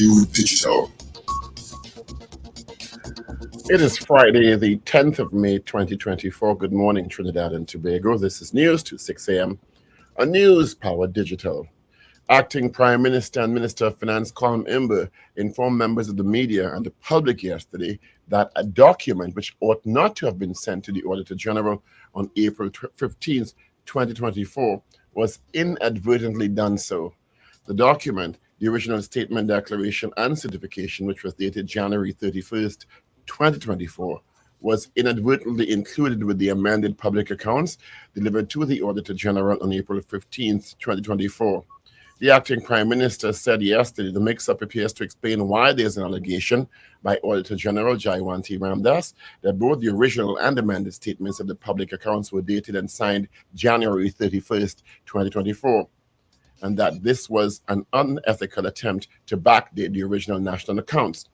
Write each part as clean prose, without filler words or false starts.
to Digital. It is Friday, the 10th of May, 2024. Good morning, Trinidad and Tobago. This is News to 6 a.m. on News Power Digital. Acting Prime Minister and Minister of Finance Colin Imber informed members of the media and the public yesterday that a document which ought not to have been sent to the Auditor General on April 15th, 2024, was inadvertently done so. The document, the original statement, declaration, and certification, which was dated January 31st, 2024, was inadvertently included with the amended public accounts delivered to the Auditor General on April 15th, 2024. The acting Prime Minister said yesterday the mix-up appears to explain why there's an allegation by Auditor General Jayawanti Ramdas that both the original and amended statements of the public accounts were dated and signed January 31st, 2024, and that this was an unethical attempt to backdate the original national accounts.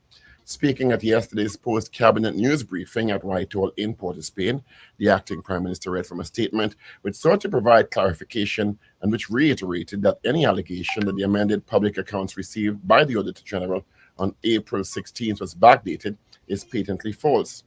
Speaking at yesterday's post-cabinet news briefing at Whitehall in Port of Spain, the acting Prime Minister read from a statement which sought to provide clarification and which reiterated that any allegation that the amended public accounts received by the Auditor General on April 16th was backdated is patently false.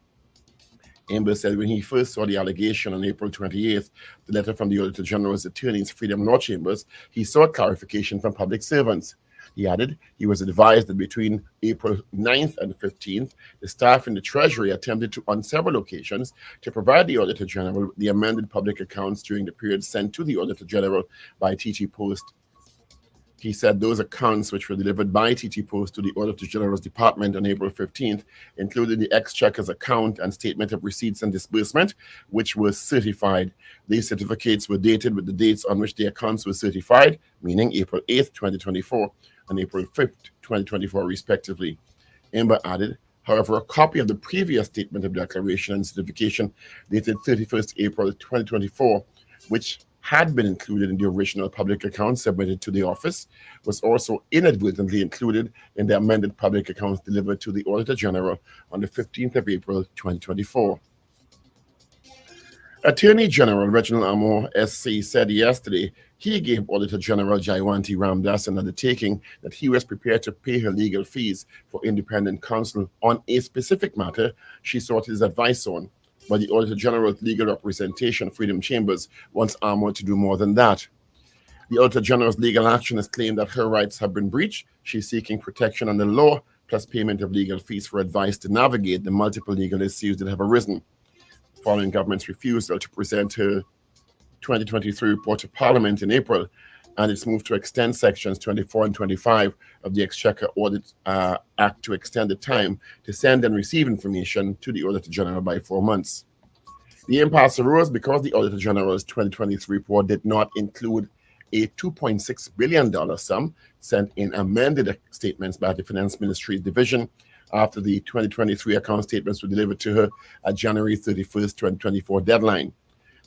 Imber said when he first saw the allegation on April 28th, the letter from the Auditor General's attorneys, Freedom Law Chambers, he sought clarification from public servants. He added he was advised that between April 9th and 15th, the staff in the Treasury attempted to, on several occasions, to provide the Auditor General with the amended public accounts during the period sent to the Auditor General by TT Post. He said those accounts which were delivered by TT Post to the Auditor General's Department on April 15th included the Exchequer's account and statement of receipts and disbursement, which were certified. These certificates were dated with the dates on which the accounts were certified, meaning April 8th, 2024, and April 5th, 2024, respectively. Imber added, however, a copy of the previous statement of declaration and certification dated 31st April 2024, which had been included in the original public accounts submitted to the office, was also inadvertently included in the amended public accounts delivered to the Auditor General on the 15th of April 2024. Attorney General Reginald Amor, SC, said yesterday he gave Auditor General Jayawanti Ramdas an undertaking that he was prepared to pay her legal fees for independent counsel on a specific matter she sought his advice on. But the Auditor General's legal representation, Freedom Chambers, wants Amor to do more than that. The Auditor General's legal action has claimed that her rights have been breached. She's seeking protection under law, plus payment of legal fees for advice to navigate the multiple legal issues that have arisen following government's refusal to present her 2023 report to Parliament in April, and its move to extend sections 24 and 25 of the Exchequer Audit Act to extend the time to send and receive information to the Auditor General by 4 months. The impasse arose because the Auditor General's 2023 report did not include a $2.6 billion sum sent in amended statements by the Finance Ministry's division after the 2023 account statements were delivered to her at January 31st, 2024 deadline.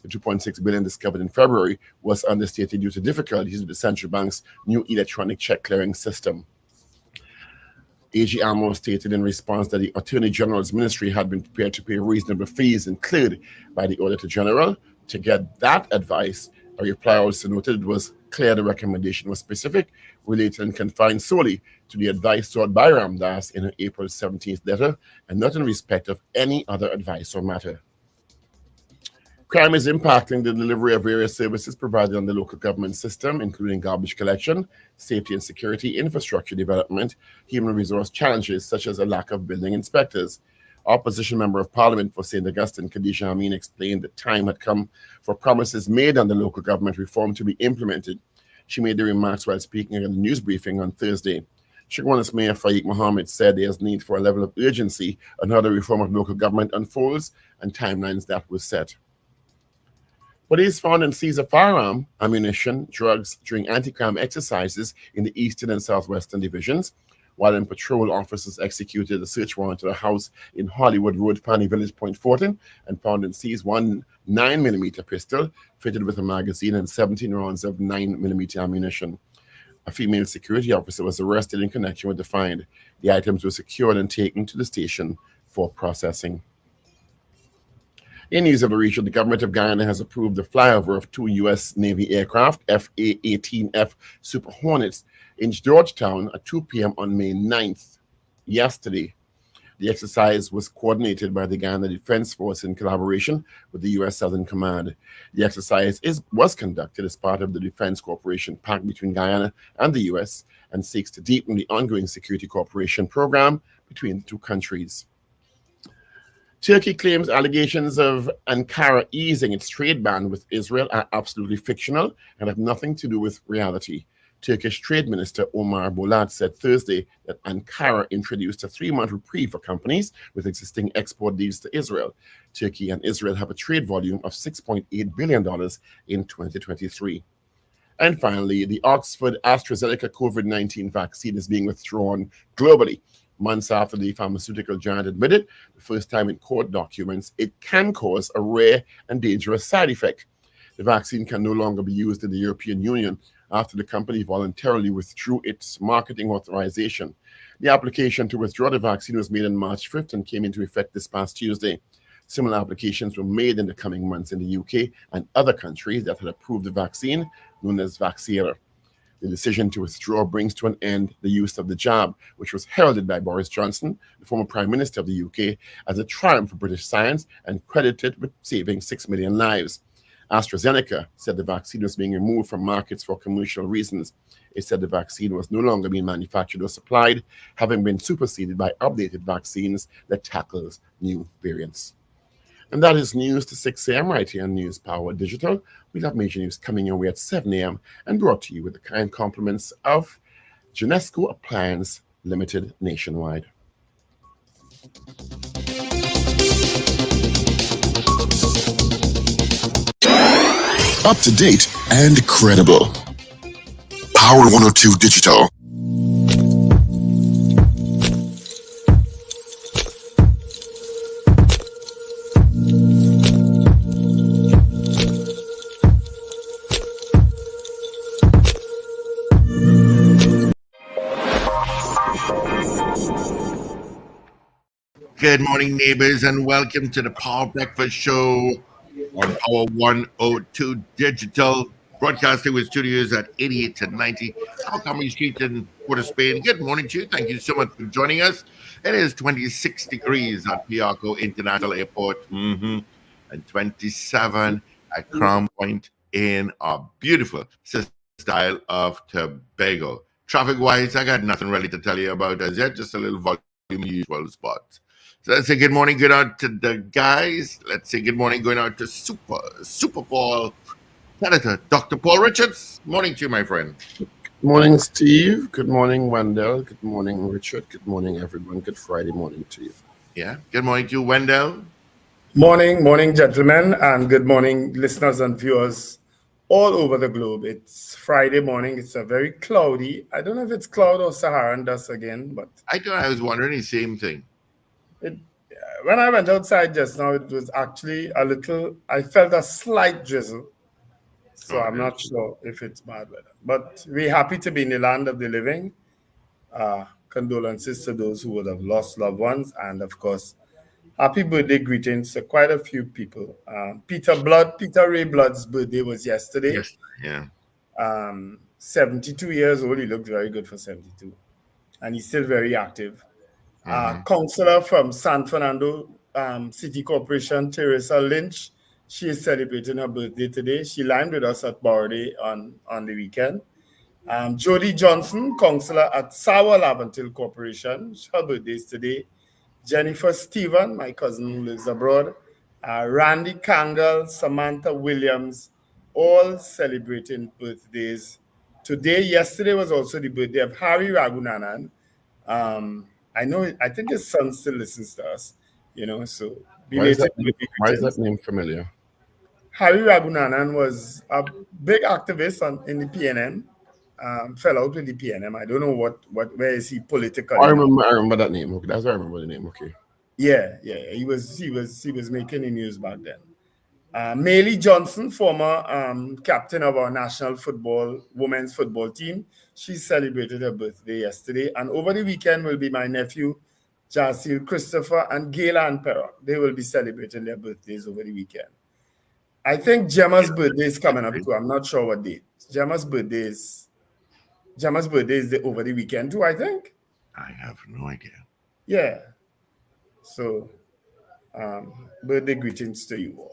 The $2.6 billion discovered in February was understated due to difficulties with the central bank's new electronic check clearing system. AG Amor stated in response that the Attorney General's ministry had been prepared to pay reasonable fees incurred by the Auditor General. To get that advice, a reply also noted it was clear the recommendation was specific, related and confined solely to the advice sought by Ramdas in her April 17th letter, and not in respect of any other advice or matter. Crime is impacting the delivery of various services provided on the local government system, including garbage collection, safety and security, infrastructure development, human resource challenges such as a lack of building inspectors. Opposition Member of Parliament for St. Augustine, Khadija Amin, explained the time had come for promises made on the local government reform to be implemented. She made the remarks while speaking at a news briefing on Thursday. Shagwana's Mayor Faiq Mohammed said there is need for a level of urgency on how the reform of local government unfolds and timelines that were set. Police found and seized a firearm, ammunition, drugs during anti-crime exercises in the Eastern and Southwestern divisions. While in patrol, officers executed a search warrant at a house in Hollywood Road, Fanny Village, Point Fortin, and found and seized one 9mm pistol fitted with a magazine and 17 rounds of 9mm ammunition. A female security officer was arrested in connection with the find. The items were secured and taken to the station for processing. In news of the region, the government of Guyana has approved the flyover of two U.S. Navy aircraft, FA-18F Super Hornets, in Georgetown at 2 p.m. on May 9th, yesterday. The exercise was coordinated by the Guyana Defense Force in collaboration with the U.S. Southern Command. The exercise was conducted as part of the Defense Cooperation Pact between Guyana and the U.S. and seeks to deepen the ongoing security cooperation program between the two countries. Turkey claims allegations of Ankara easing its trade ban with Israel are absolutely fictional and have nothing to do with reality. Turkish Trade Minister Omar Bolat said Thursday that Ankara introduced a 3-month reprieve for companies with existing export deals to Israel. Turkey and Israel have a trade volume of $6.8 billion in 2023. And finally, the Oxford AstraZeneca COVID-19 vaccine is being withdrawn globally, months after the pharmaceutical giant admitted, the first time in court documents, it can cause a rare and dangerous side effect. The vaccine can no longer be used in the European Union after the company voluntarily withdrew its marketing authorization. The application to withdraw the vaccine was made on March 5th and came into effect this past Tuesday. Similar applications were made in the coming months in the UK and other countries that had approved the vaccine, known as Vaxera. The decision to withdraw brings to an end the use of the jab, which was heralded by Boris Johnson, the former Prime Minister of the UK, as a triumph for British science and credited with saving 6 million lives. AstraZeneca said the vaccine was being removed from markets for commercial reasons. It said the vaccine was no longer being manufactured or supplied, having been superseded by updated vaccines that tackles new variants. And that is news to 6 a.m. right here on News Power Digital. We'll have major news coming your way at 7 a.m. and brought to you with the kind compliments of Genesco Appliance Limited nationwide. Up to date and credible. Power 102 Digital. Good morning, neighbors, and welcome to the Power Breakfast Show on Power 102 Digital, broadcasting with studios at 88 to 90 Alcamari Street in Port of Spain. Good morning to you. Thank you so much for joining us. It is 26 degrees at Piarco International Airport and 27 at Crown Point in our beautiful style of Tobago. Traffic-wise, I got nothing really to tell you about as yet, just a little volume usual spots. So let's say good morning, good out to the guys. Let's say good morning, going out to Super Paul Senator Dr. Paul Richards. Morning to you, my friend. Good morning, Steve. Good morning, Wendell. Good morning, Richard. Good morning, everyone. Good Friday morning to you. Yeah. Good morning to you, Wendell. Morning, gentlemen, and good morning, listeners and viewers all over the globe. It's Friday morning. It's a very cloudy. I don't know if it's cloud or Saharan dust again, but I was wondering the same thing. When I went outside just now, it was actually a little, I felt a slight drizzle. So I'm not sure if it's bad weather. But we're happy to be in the land of the living. Condolences to those who would have lost loved ones. And of course, happy birthday greetings to quite a few people. Peter Ray Blood's birthday was yesterday. Yes, yeah. 72 years old. He looked very good for 72. And he's still very active. Councillor from San Fernando City Corporation, Teresa Lynch, she is celebrating her birthday today. She lined with us at Borday on the weekend. Jody Johnson, councillor at Sour Laventil Corporation, her birthday is today. Jennifer Stephen, my cousin who lives abroad. Randy Kangle, Samantha Williams, all celebrating birthdays today. Yesterday was also the birthday of Harry Ragoobarsingh. I think his son still listens to us, so Why is that name familiar? Harry Ragoobarsingh was a big activist in the PNM, fell out with the PNM. I don't know where is he politically. I remember that name. Okay, that's why I remember the name. Okay. Yeah. He was making the news back then. Maylie Johnson, former captain of our national women's football team, she celebrated her birthday yesterday. And over the weekend will be my nephew, Jasil Christopher and Gaylan Perrock. They will be celebrating their birthdays over the weekend. I think Gemma's birthday is coming up too. I'm not sure what date. Gemma's birthday is Gemma's birthday is over the weekend too, I think. I have no idea. Yeah. So, birthday greetings to you all.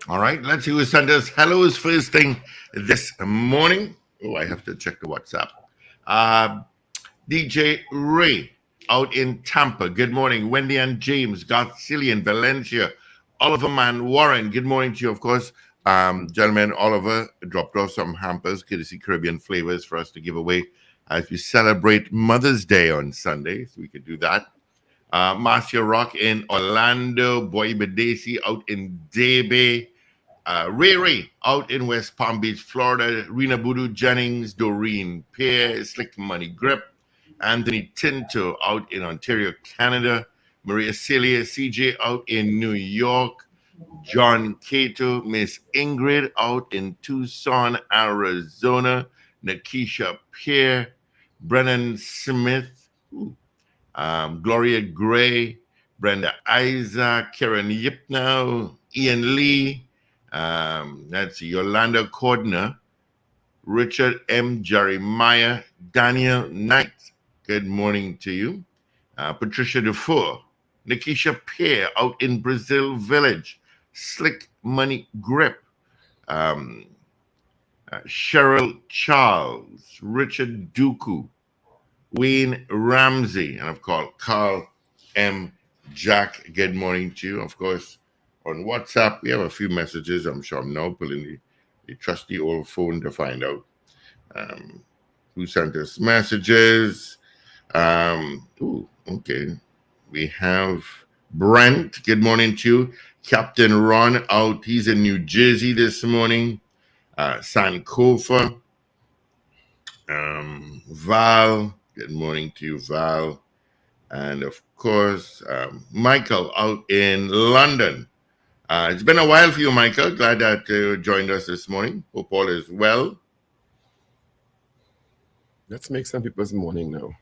All right, let's see who sent us hellos first thing this morning. Oh, I have to check the WhatsApp. DJ Ray out in Tampa. Good morning. Wendy and James, Garcillian, Valencia, Oliver Man, Warren. Good morning to you, of course. Gentlemen, Oliver dropped off some hampers, courtesy Caribbean flavors for us to give away as we celebrate Mother's Day on Sunday. So we could do that. Marcia Rock in Orlando, Boy Bedesi out in Debe, Ray out in West Palm Beach, Florida, Rena Boodoo Jennings, Doreen Pierre, Slick Money Grip, Anthony Tinto out in Ontario, Canada, Maria Celia CJ out in New York, John Cato, Miss Ingrid out in Tucson, Arizona, Nakisha Pierre, Brennan Smith, Gloria Gray, Brenda Isaac, Karen Yipnow, Ian Lee, that's Yolanda Cordner, Richard M. Jeremiah, Daniel Knight. Good morning to you. Patricia Dufour, Nakisha Pierre out in Brazil Village, Slick Money Grip, Cheryl Charles, Richard Duku, Wayne Ramsey, and of course, Carl M. Jack. Good morning to you. Of course, on WhatsApp, we have a few messages. I'm sure I'm now pulling the trusty old phone to find out who sent us messages. Okay. We have Brent. Good morning to you. Captain Ron out. He's in New Jersey this morning. Sankofa. Val. Good morning to you, Val. And of course, Michael out in London. It's been a while for you, Michael. Glad that you joined us this morning. Hope all is well. Let's make some people's morning now.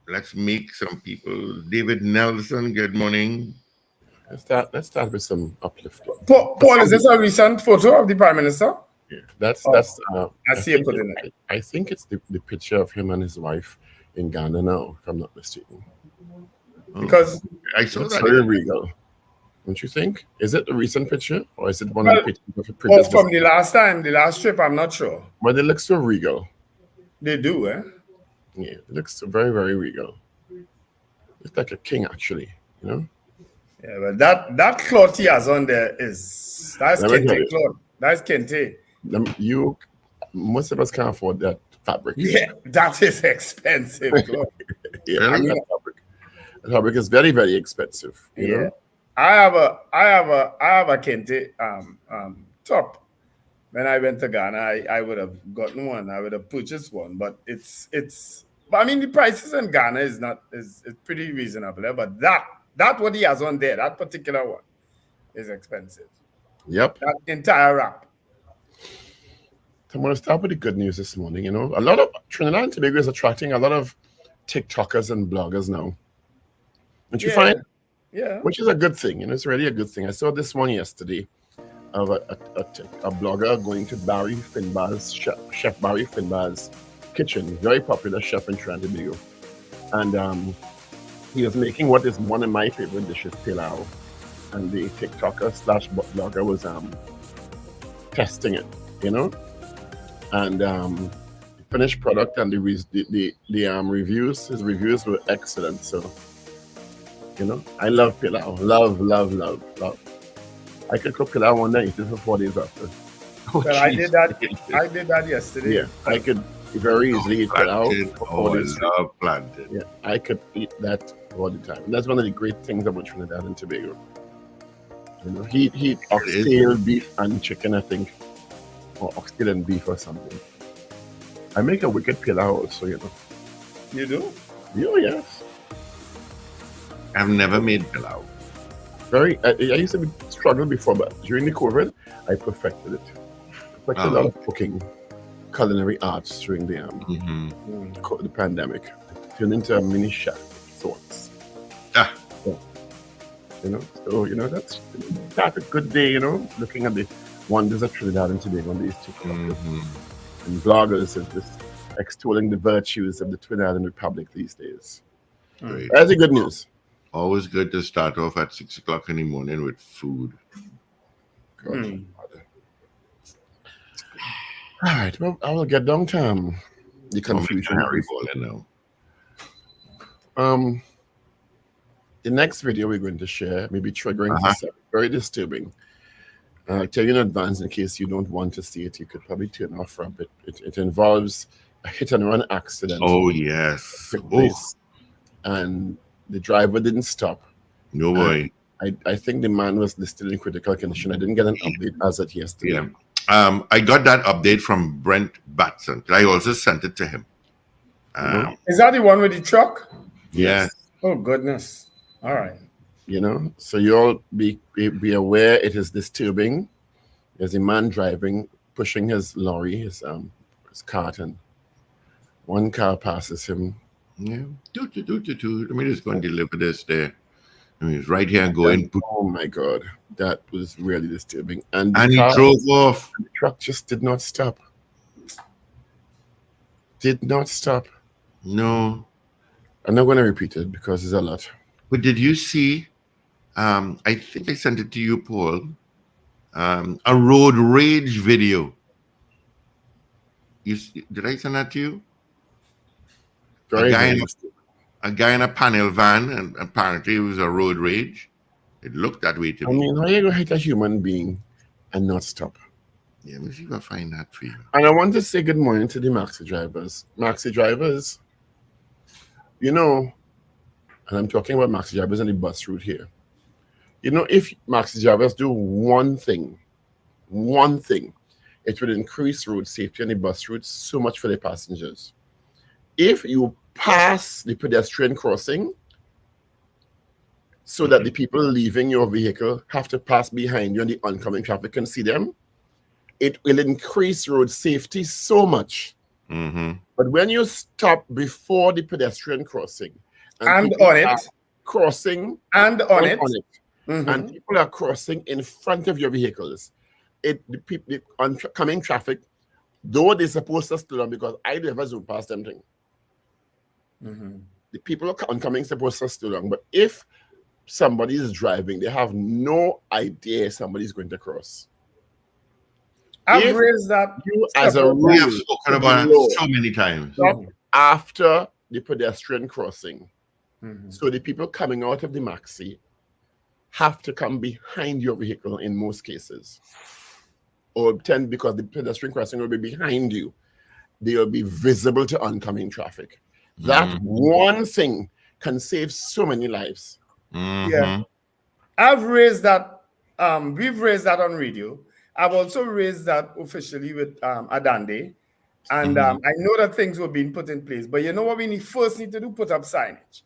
Let's make some people. David Nelson, good morning. Let's start with some uplifting. Paul, is this a recent photo of the Prime Minister? Yeah, that's. I see it put in it. I think it's the picture of him and his wife in Ghana now, if I'm not mistaken. Because I saw It's that. very regal, don't you think? Is it a recent picture or is it one of the pictures of the previous? from the last trip, I'm not sure. But it looks so regal. They do, eh? Yeah, it looks very, very regal. It's like a king, actually. You know. Yeah, but that cloth he has on there that's Let me tell kente you. cloth. That's kente. Most of us can't afford that fabric. Yeah, that is expensive cloth. Yeah, I mean, that fabric is very, very expensive. You know? I have a kente top. When I went to Ghana, I would have gotten one. I would have purchased one, but but I mean the prices in Ghana is pretty reasonable. But that what he has on there, that particular one, is expensive. Yep. That entire wrap. So I'm going to start with the good news this morning. You know, a lot of Trinidad and Tobago is attracting a lot of TikTokers and bloggers now. Don't you find? Yeah. Which is a good thing. You know, it's really a good thing. I saw this one yesterday of a blogger going to Barry Finbar's chef Barry Finbar's kitchen, very popular chef in Trinidad and Tobago, and he was making what is one of my favorite dishes, pilau, and the TikToker / blogger was testing it, you know, and the finished product and the reviews. His reviews were excellent. So, you know, I love pilau, love. I could cook pilau one night for 4 days after. Well, I did that yesterday. Yeah, I could very easily eat pilau. I love plantain. Yeah, I could eat that all the time. And that's one of the great things about Trinidad and Tobago. You know, he eat oxtail, beef, and chicken, I think, or oxtail and beef or something. I make a wicked pilau also, you know. You do? Oh, yes. I've never made pilau. I used to struggle before, but during the COVID, I perfected it. Perfected a lot of cooking, culinary arts during the pandemic. Turned into a mini chef of sorts. You know, so you know that's a good day. You know, looking at the wonders of Trinidad and Tobago on these TikTokers and bloggers is just extolling the virtues of the Trinidad Republic these days. Great. That's the good news. Always good to start off at 6 o'clock in the morning with food. Good. All right, well, I will get down to the confusion. Harry Ball now. The next video we're going to share may be triggering for some, very disturbing. I'll tell you in advance in case you don't want to see it. You could probably turn off from it. It involves a hit-and-run accident. Oh, yes. And the driver didn't stop. No way. I think the man was still in critical condition. I didn't get an update as of yesterday. Yeah. I got that update from Brent Batson. I also sent it to him. Is that the one with the truck? Yeah. Oh, goodness. All right. You know, so you all be aware it is disturbing. There's a man driving, pushing his lorry, his cart, and one car passes him. Yeah. Let me just go and deliver this there. I mean, he's right here going. Oh my God, that was really disturbing. And he drove off. The truck just did not stop. Did not stop. No. I'm not going to repeat it because there's a lot. But did you see? I think I sent it to you, Paul. A road rage video. Did I send that to you? Very a guy in a panel van, and apparently it was a road rage. It looked that way to me. I mean, how are you going to hit a human being and not stop? Yeah, let me see if I find that for you. And I want to say good morning to the maxi drivers. Maxi drivers, you know, and I'm talking about maxi drivers on the bus route here. You know, if maxi drivers do one thing, it would increase road safety on the bus routes so much for the passengers. If you pass the pedestrian crossing so that the people leaving your vehicle have to pass behind you and the oncoming traffic can see them, it will increase road safety so much. But when you stop before the pedestrian crossing and on it, crossing and on it, and people are crossing in front of your vehicles, the oncoming traffic, though they're supposed to slow down because I never zoom past them thing. The people oncoming supposed to slow down, but if somebody is driving, they have no idea somebody's going to cross. I've raised that. You, as a rule, we have spoken about it so many times. Stop after the pedestrian crossing. So the people coming out of the maxi have to come behind your vehicle in most cases, or because the pedestrian crossing will be behind you. They will be visible to oncoming traffic. That one thing can save so many lives. Yeah, I've raised that. We've raised that on radio. I've also raised that officially with Adande, and I know that things were being put in place. But you know what we first need to do? Put up signage.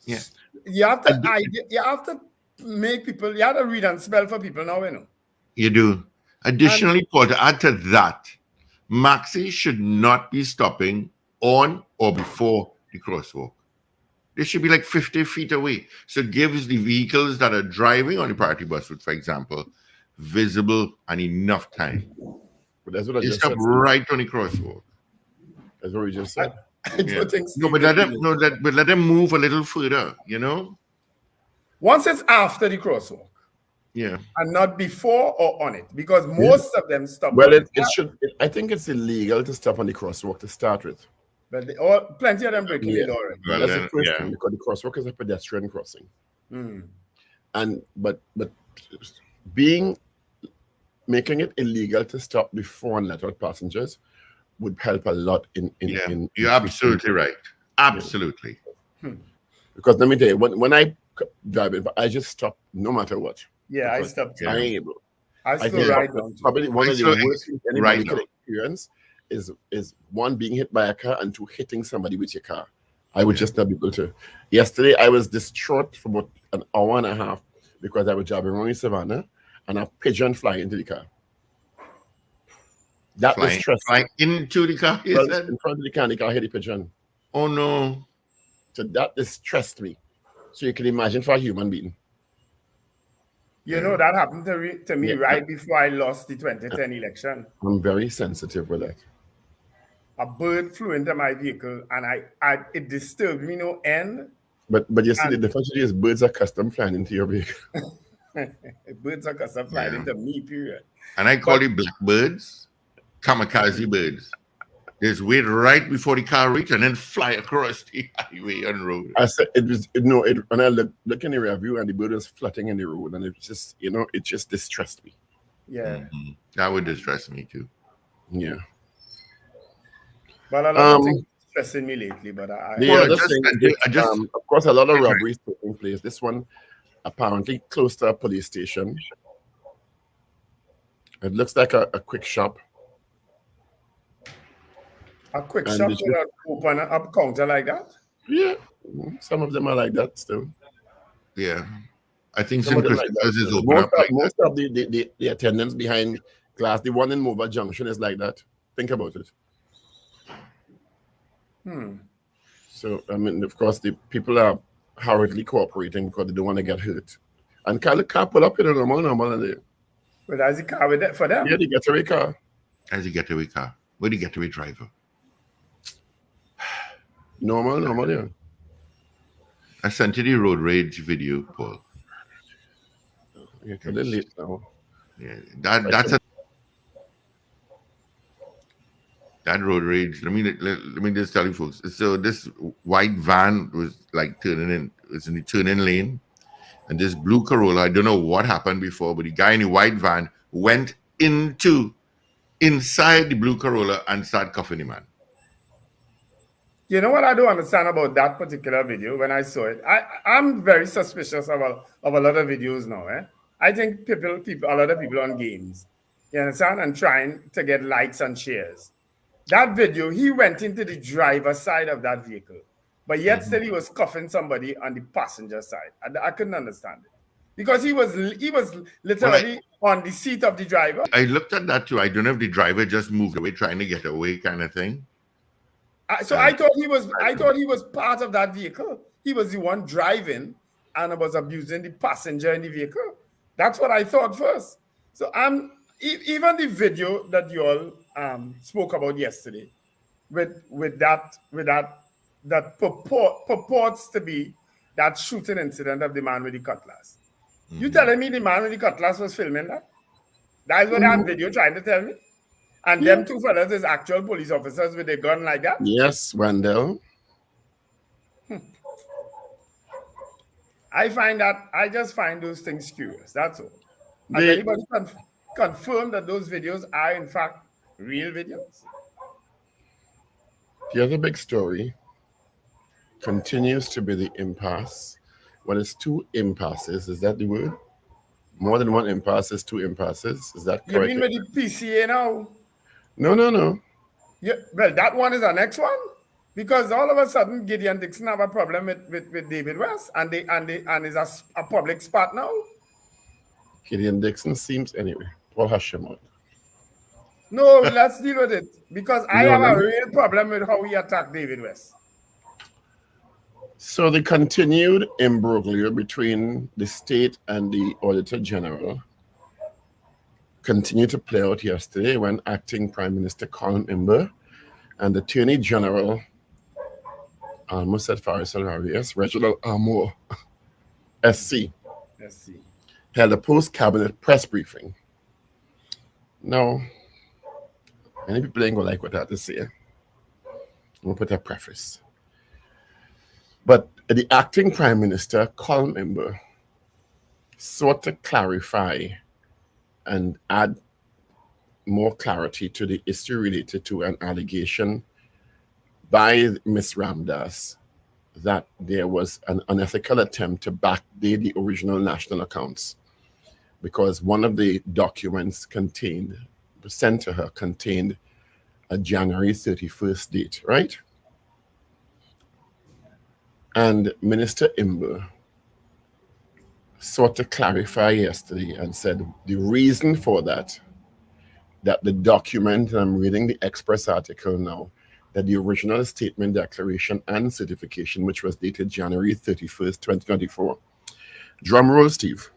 Yeah, you have to make people. You have to read and spell for people now. You know. You do. Additionally, Paul, to add to that, maxi should not be stopping on or before the crosswalk. They should be like 50 feet away. So it gives the vehicles that are driving on the priority bus route, for example, visible and enough time. But that's what I just said. Right on the crosswalk. That's what we just said. But let them move a little further, you know? Once it's after the crosswalk. Yeah. And not before or on it. Because most of them stop. Well, I think it's illegal to stop on the crosswalk to start with. But plenty of them breaking it already. Well, that's the first thing, because the crosswalk is a pedestrian crossing. But making it illegal to stop before and let out passengers would help a lot in you're absolutely right. Absolutely. Because let me tell you, when I drive it, I just stop no matter what. Yeah, I stopped. I still ride down. Probably one of the worst things anybody can experience is one, being hit by a car, and two, hitting somebody with your car. I would just not be able to. Yesterday, I was distraught for about an hour and a half because I was driving around in Savannah and a pigeon fly into the car. That was stressful. Flying into the car? In front of the car hit the pigeon. Oh, no. So that distressed me. So you can imagine for a human being. You know, that happened to me Yeah. right before I lost the 2010 election. I'm very sensitive with that. A bird flew into my vehicle and it disturbed me no end. But you see, the difference is birds are custom flying into your vehicle. Birds are custom flying into me, period. And I call it blackbirds, kamikaze birds. They just wait right before the car reach and then fly across the highway and road. I said when I look in the rear view and the bird was flying in the road, and it just, it just distressed me. Yeah. That would distress me too. Yeah. But a lot of things stressing me lately, but of course, a lot of robberies taking place. This one apparently close to a police station. It looks like a quick shop. A quick shop would open up counter like that? Yeah, some of them are like that still. Yeah, I think St. Christopher's is open up. Most of the attendants behind glass, the one in Mova Junction is like that. Think about it. So, I mean, of course, the people are hurriedly cooperating because they don't want to get hurt. And the car pull up in a normal. And but as the car with that for them? Yeah, the getaway car. As the getaway car. Where the getaway driver? Normal, yeah. I sent you the road rage video, Paul. You're kind of late now. Yeah, that road rage. Let me just tell you, folks. So this white van was like turning in. It's in the turning lane, and this blue Corolla. I don't know what happened before, but the guy in the white van went inside the blue Corolla and started cuffing the man. You know what I don't understand about that particular video when I saw it? I'm very suspicious of a lot of videos now. I think a lot of people on games, you understand, and trying to get likes and shares. That video, he went into the driver's side of that vehicle, but yet still he was cuffing somebody on the passenger side. I couldn't understand it because he was literally on the seat of the driver. I looked at that too. I don't know if the driver just moved away, trying to get away, kind of thing. So I thought he was part of that vehicle. He was the one driving and was abusing the passenger in the vehicle. That's what I thought first. So even the video that you all spoke about yesterday, with that purports to be that shooting incident of the man with the cutlass. You telling me the man with the cutlass was filming that? That is what that video trying to tell me. And them two fellas is actual police officers with a gun like that? Yes, Wendell. I just find those things curious. That's all. Has anybody confirmed that those videos are in fact real videos? The other big story continues to be the impasse. Well, it's two impasses. Is that the word? More than one impasse is two impasses. Is that correct? You mean with the PCA now? No. Yeah, well, that one is our next one. Because all of a sudden, Gideon Dixon have a problem with David West, and is a public spot now. Gideon Dixon seems anyway. Well, hush him out. No, let's deal with it. Because I have a real problem with how he attacked David West. So the continued imbroglio between the state and the Auditor General continued to play out yesterday when acting Prime Minister Colin Imber and Attorney General, I almost said Farisal Rarius, Reginald Armour, SC, held a post-cabinet press briefing. Now, many people ain't gonna like what I have to say. I'm gonna put a preface. But the acting Prime Minister, Colin Imber, sought to clarify and add more clarity to the issue related to an allegation by Ms. Ramdas that there was an unethical attempt to backdate the original national accounts because one of the documents sent to her contained a January 31st date, right? And Minister Imber sought to clarify yesterday and said the reason for that the document, and I'm reading the Express article now, that the original statement, declaration, and certification, which was dated January 31st, 2024. Drum roll, Steve.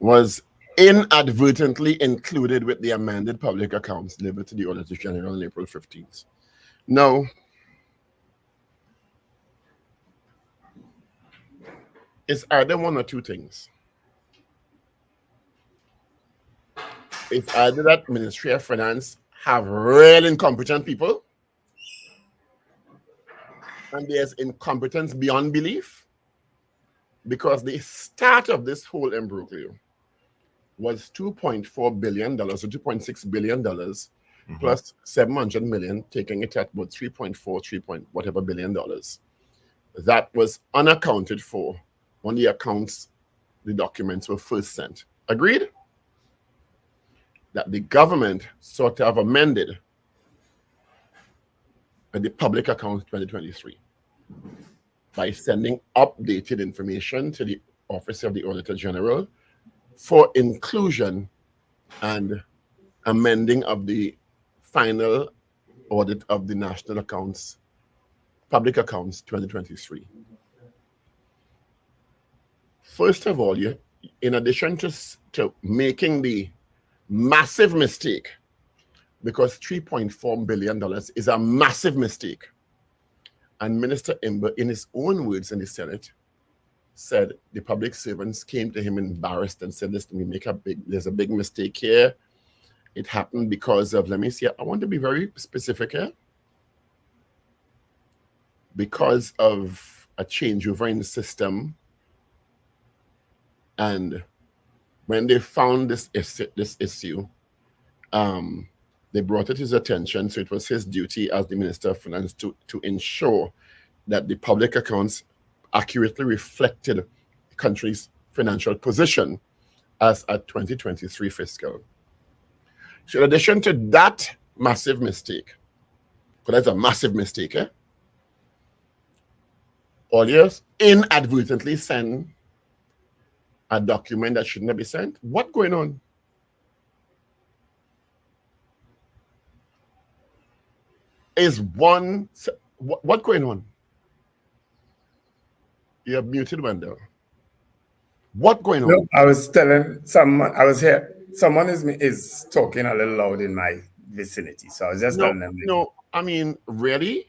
was inadvertently included with the amended public accounts delivered to the Auditor General on April 15th. Now, it's either one or two things. It's either that Ministry of Finance have real incompetent people, and there's incompetence beyond belief, because the start of this whole imbroglio was $2.4 billion or $2.6 billion plus 700 million, taking it at about 3 point whatever billion dollars. That was unaccounted for on the accounts the documents were first sent. Agreed? That the government sort of amended the public accounts 2023 by sending updated information to the Office of the Auditor General for inclusion and amending of the final audit of the national accounts, public accounts 2023. First of all, in addition to making the massive mistake, because $3.4 billion is a massive mistake, and Minister Imber, in his own words in the Senate, said the public servants came to him embarrassed and said, listen, there's a big mistake here. It happened because of, let me see, I want to be very specific here. Because of a changeover in the system. And when they found this issue, they brought it to his attention. So it was his duty as the Minister of Finance to ensure that the public accounts accurately reflected the country's financial position as a 2023 fiscal. So in addition to that massive mistake, because that's a massive mistake, Audiers inadvertently send a document that shouldn't have been sent. What's going on? What's going on? You're muted, Wendell. What's going on? No, I was telling someone, I was here. Someone is talking a little loud in my vicinity, so I was just telling them. No, I mean, really?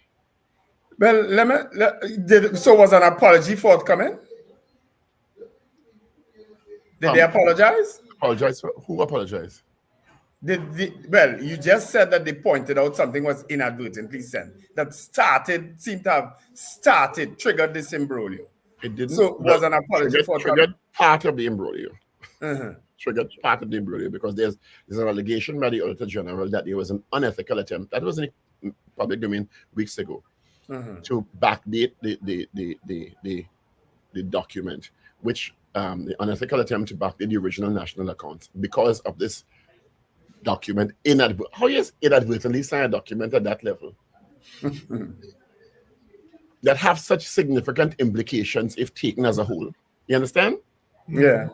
Well, so was an apology forthcoming? Did they apologize? Apologize for who? Apologize? Well, you just said that they pointed out something was inadvertently sent that seemed to have triggered this imbroglio. It didn't. So was an apology triggered part of the imbroglio. Triggered part of the imbroglio because there's an allegation by the Auditor General that there was an unethical attempt that was in the public domain weeks ago to backdate the document, which the unethical attempt to backdate the original national accounts because of this document inadvertently sign a document at that level that have such significant implications if taken as a whole. You understand? Yeah.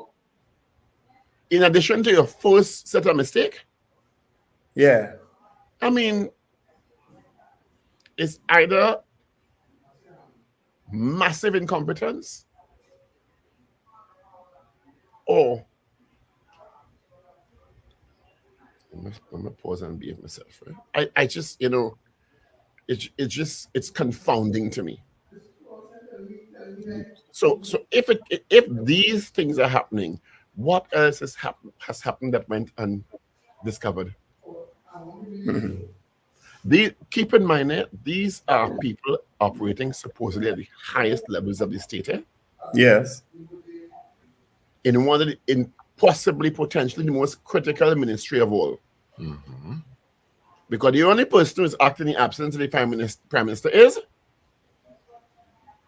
In addition to your first set of mistake? Yeah. I mean, it's either massive incompetence or I'm gonna pause and behave myself. Right? I just, it's confounding to me. So if these things are happening, what else has happened that went undiscovered? Keep in mind, these are people operating supposedly at the highest levels of the state. Yes. In possibly, potentially the most critical ministry of all. Because the only person who is acting in the absence of the Prime Minister is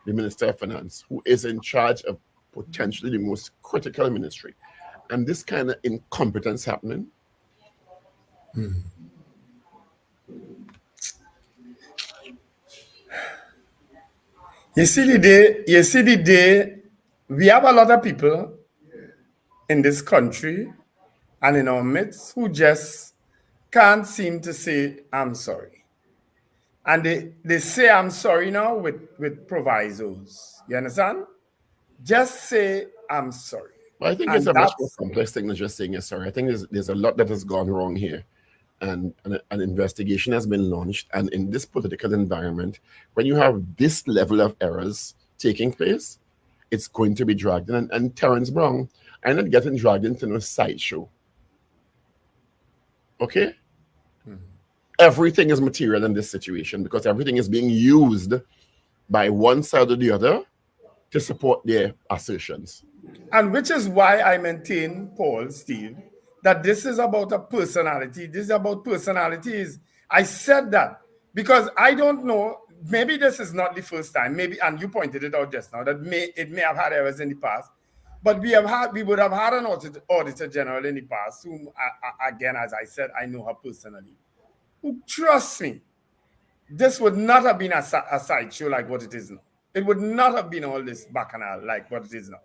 the Minister of Finance, who is in charge of potentially the most critical ministry. And this kind of incompetence happening. You see the day we have a lot of people in this country and in our midst who just can't seem to say, I'm sorry. And they say, I'm sorry now with provisos. You understand? Just say, I'm sorry. I think And it's a much more that's complex thing than just saying yes, sorry. I think there's a lot that has gone wrong here. And an investigation has been launched. And in this political environment, when you have this level of errors taking place, it's going to be dragged in. And Terrence Brown, I'm not getting dragged into no sideshow. Okay? Everything is material in this situation because everything is being used by one side or the other to support their assertions. And which is why I maintain, Paul, Steve, that this is about a personality. This is about personalities. I said that because I don't know. Maybe this is not the first time. Maybe, and you pointed it out just now, that it may have had errors in the past. But we would have had an auditor general in the past, whom, again, as I said, I know her personally. Who, trust me, this would not have been a sideshow like what it is now. It would not have been all this bacchanal like what it is now.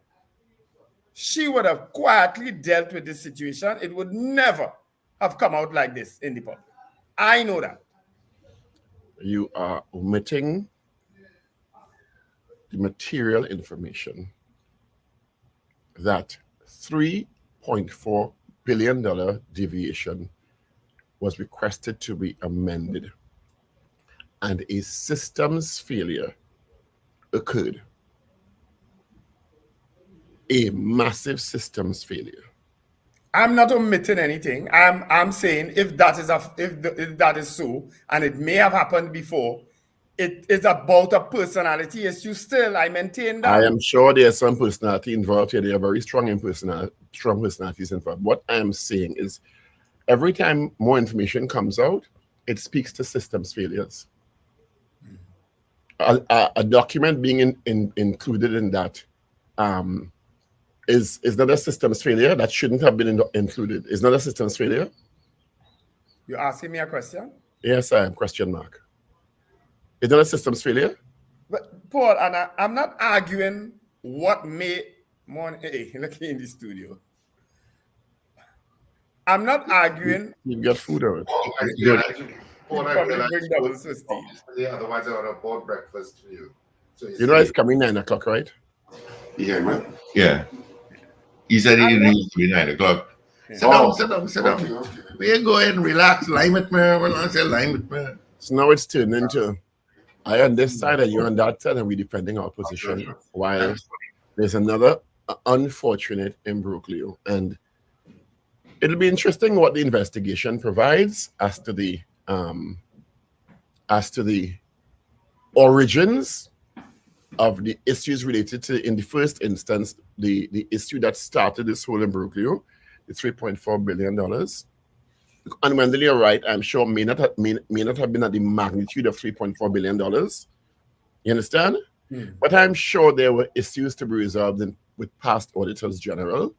She would have quietly dealt with this situation. It would never have come out like this in the public. I know that. You are omitting the material information that $3.4 billion deviation was requested to be amended, and a systems failure occurred. A massive systems failure. I'm not omitting anything. I'm saying if that is so, and it may have happened before, it is about a personality issue still. I maintain that. I am sure there's some personality involved here. There are very strong personalities involved. What I'm saying is every time more information comes out, it speaks to systems failures. A document being included in that is not a systems failure. That shouldn't have been included. Is not a systems failure. You're asking me a question? Yes, I am. Question mark. Is that a systems failure? But Paul, and I'm not arguing what may. Hey, look in the studio. I'm not arguing. You've got food out. Paul, I Probably realized bring doubles with Steve. yeah, otherwise I would have bought breakfast for you. So You know it's coming 9 o'clock, right? Yeah, man. Yeah. He said he didn't use to be 9 o'clock. Yeah. Sit down. Okay. We go ahead and relax. Lime it, man. When I say lime it, man. So now it's turned into I on this side and you on that side, and we're defending our position while there's another unfortunate imbroglio. And it'll be interesting what the investigation provides as to the origins of the issues related to, in the first instance, the issue that started this whole imbroglio, the $3.4 billion. And Wendell, you're right, I'm sure may not have been at the magnitude of $3.4 billion. You understand? But I'm sure there were issues to be resolved with past auditors general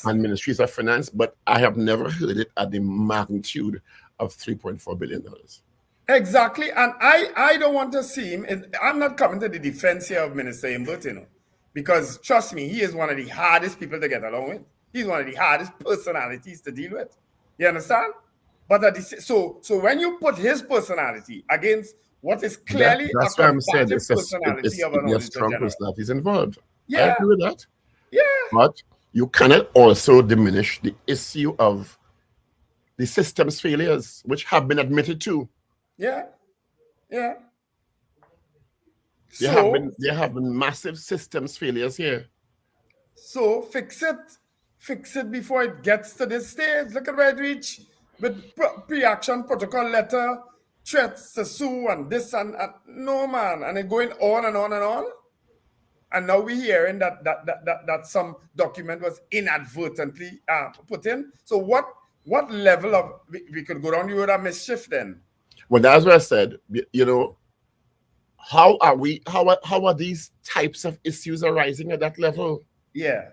and ministries of finance, but I have never heard it at the magnitude of $3.4 billion. Exactly. And I don't want to see him. And I'm not coming to the defense here of Minister Imbert, because trust me, he is one of the hardest people to get along with. He's one of the hardest personalities to deal with. You understand? But so when you put his personality against what is clearly that's a why I'm saying personality of an auditor strong general. personalities involved. Yeah. I agree with that. Yeah. But you cannot also diminish the issue of the systems failures, which have been admitted to. Yeah. Yeah. There have been massive systems failures here. So fix it before it gets to this stage. Look at where it reached with pre-action protocol letter, threats to sue and this and no, man, and it going on and on and on. And now we're hearing that some document was inadvertently put in. So what level of we could go down the road of mischief then? Well, that's what I said. How are these types of issues arising at that level? Yeah.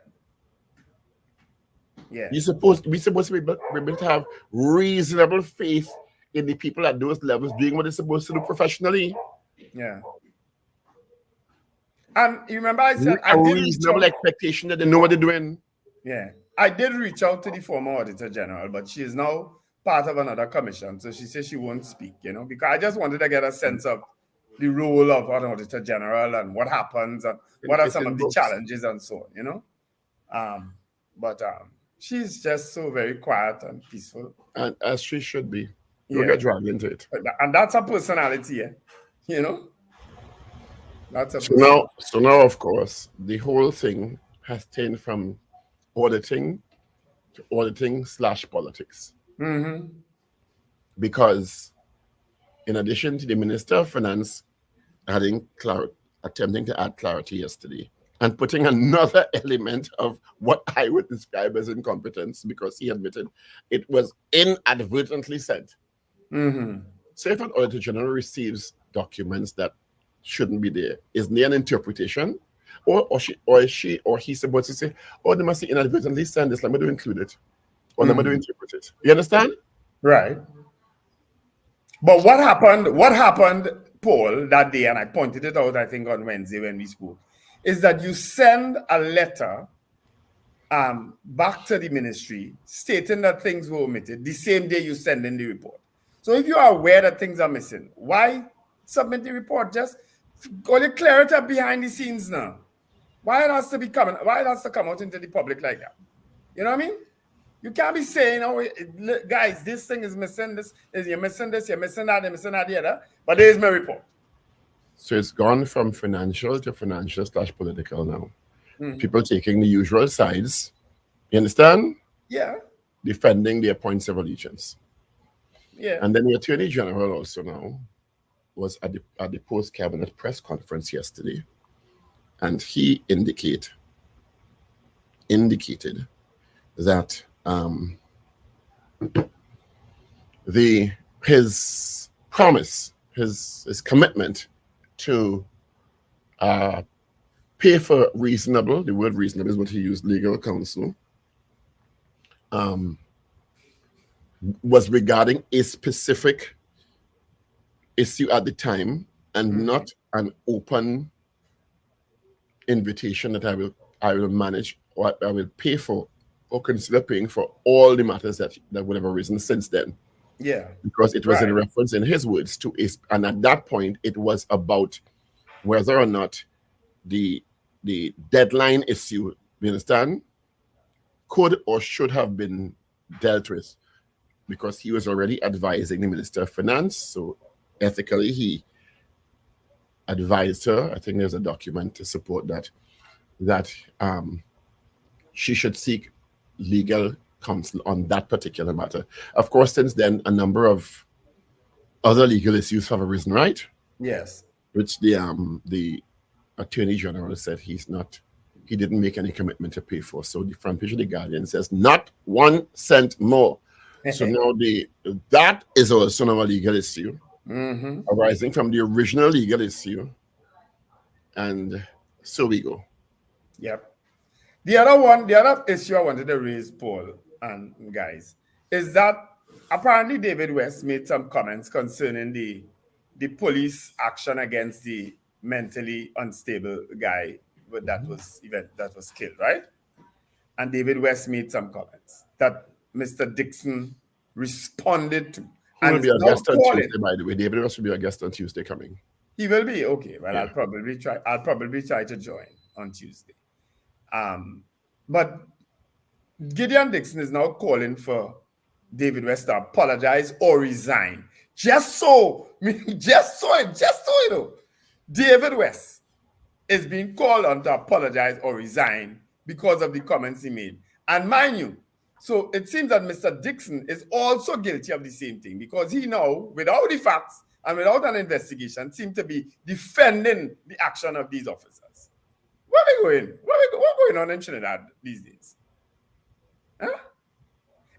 Yeah. We're supposed to be able to have reasonable faith in the people at those levels doing what they're supposed to do professionally. Yeah. And you remember I said a reasonable expectation that they know what they're doing. Yeah. I did reach out to the former Auditor General, but she is now part of another commission. So she says she won't speak, because I just wanted to get a sense of the role of an Auditor General and what happens and what are some of the challenges and so on, But she's just so very quiet and peaceful. And as she should be. Yeah. Don't get dragged into it. And that's her personality, you know? That's a So now, of course, the whole thing has turned from auditing to auditing/politics. Because in addition to the Minister of Finance attempting to add clarity yesterday and putting another element of what I would describe as incompetence, because he admitted it was inadvertently sent. So if an Auditor General receives documents that shouldn't be there, is there an interpretation? Or he's supposed to say, oh, they must inadvertently send this, let me do include it. Or let me do interpret it. You understand? Right. But what happened, Paul, that day, and I pointed it out, I think, on Wednesday when we spoke, is that you send a letter back to the ministry stating that things were omitted the same day you send in the report. So if you are aware that things are missing, why submit the report? Just go to clear it up behind the scenes now. Why it has to come out into the public like that? You know what I mean? You can't be saying, oh, guys, this thing is missing, you're missing that, you're missing the other, but there's my report. So it's gone from financial to financial/political now. People taking the usual sides, you understand? Yeah. Defending their points of allegiance. Yeah. And then the Attorney General also now was at the post-cabinet press conference yesterday, and he indicated that his promise, his commitment to pay for reasonable, the word reasonable is what he used, legal counsel, was regarding a specific issue at the time, and not an open invitation that I will manage, or I will pay for, or consider paying for all the matters that whatever reason since then. Yeah. Because it was in reference, in his words, to and at that point it was about whether or not the deadline issue, you understand, could or should have been dealt with, because he was already advising the Minister of Finance. So ethically, he advised her, I think there's a document to support that she should seek legal counsel on that particular matter. Of course, since then, a number of other legal issues have arisen, right? Yes. Which the Attorney General said he didn't make any commitment to pay for. So the front page of the Guardian says not 1 cent more. So now that is also now a legal issue arising from the original legal issue. And so we go. Yep. The other issue I wanted to raise, Paul and guys, is that apparently David West made some comments concerning the police action against the mentally unstable guy that was killed, right? And David West made some comments that Mr. Dixon responded to. He will be a guest on Tuesday, by the way. David West will be a guest on Tuesday coming. He will be? Okay. Well, yeah. I'll probably try to join on Tuesday. But Gideon Dixon is now calling for David West to apologize or resign. Just so you know, David West is being called on to apologize or resign because of the comments he made. And mind you, so it seems that Mr. Dixon is also guilty of the same thing, because he now, without the facts and without an investigation, seems to be defending the action of these officers. Where are we going? What's going on in Trinidad these days? Huh?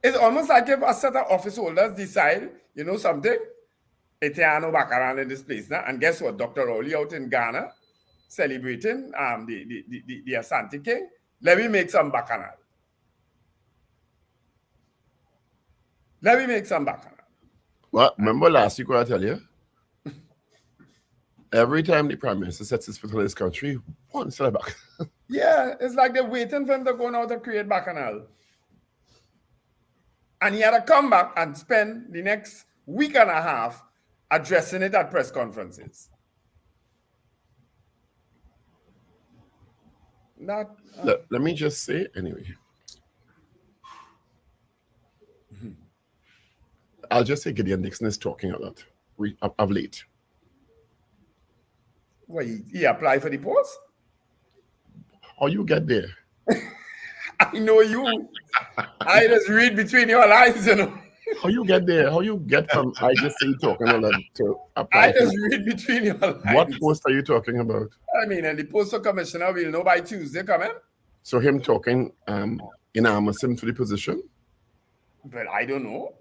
It's almost like if a set of office holders decide, you know something, it's no back around in this place now. And guess what? Dr. Rowley out in Ghana celebrating the Asante King. Let me make some bacchanal. Well, remember last week what I tell you? Every time the Prime Minister sets his foot in this country, one set back. Yeah, it's like they're waiting for him to go now to create bacchanal. And he had to come back and spend the next week and a half addressing it at press conferences. Let me just say, anyway, I'll just say Gideon Dixon is talking a lot of late. Well, he applied for the post? How you get there? I know you. I just read between your lines, you know. How you get there? How you get from I just say talking a lot to apply? I just read between your lines. What post are you talking about? I mean, and the postal commissioner will know by Tuesday coming. So him talking enormous him for the position? But I don't know.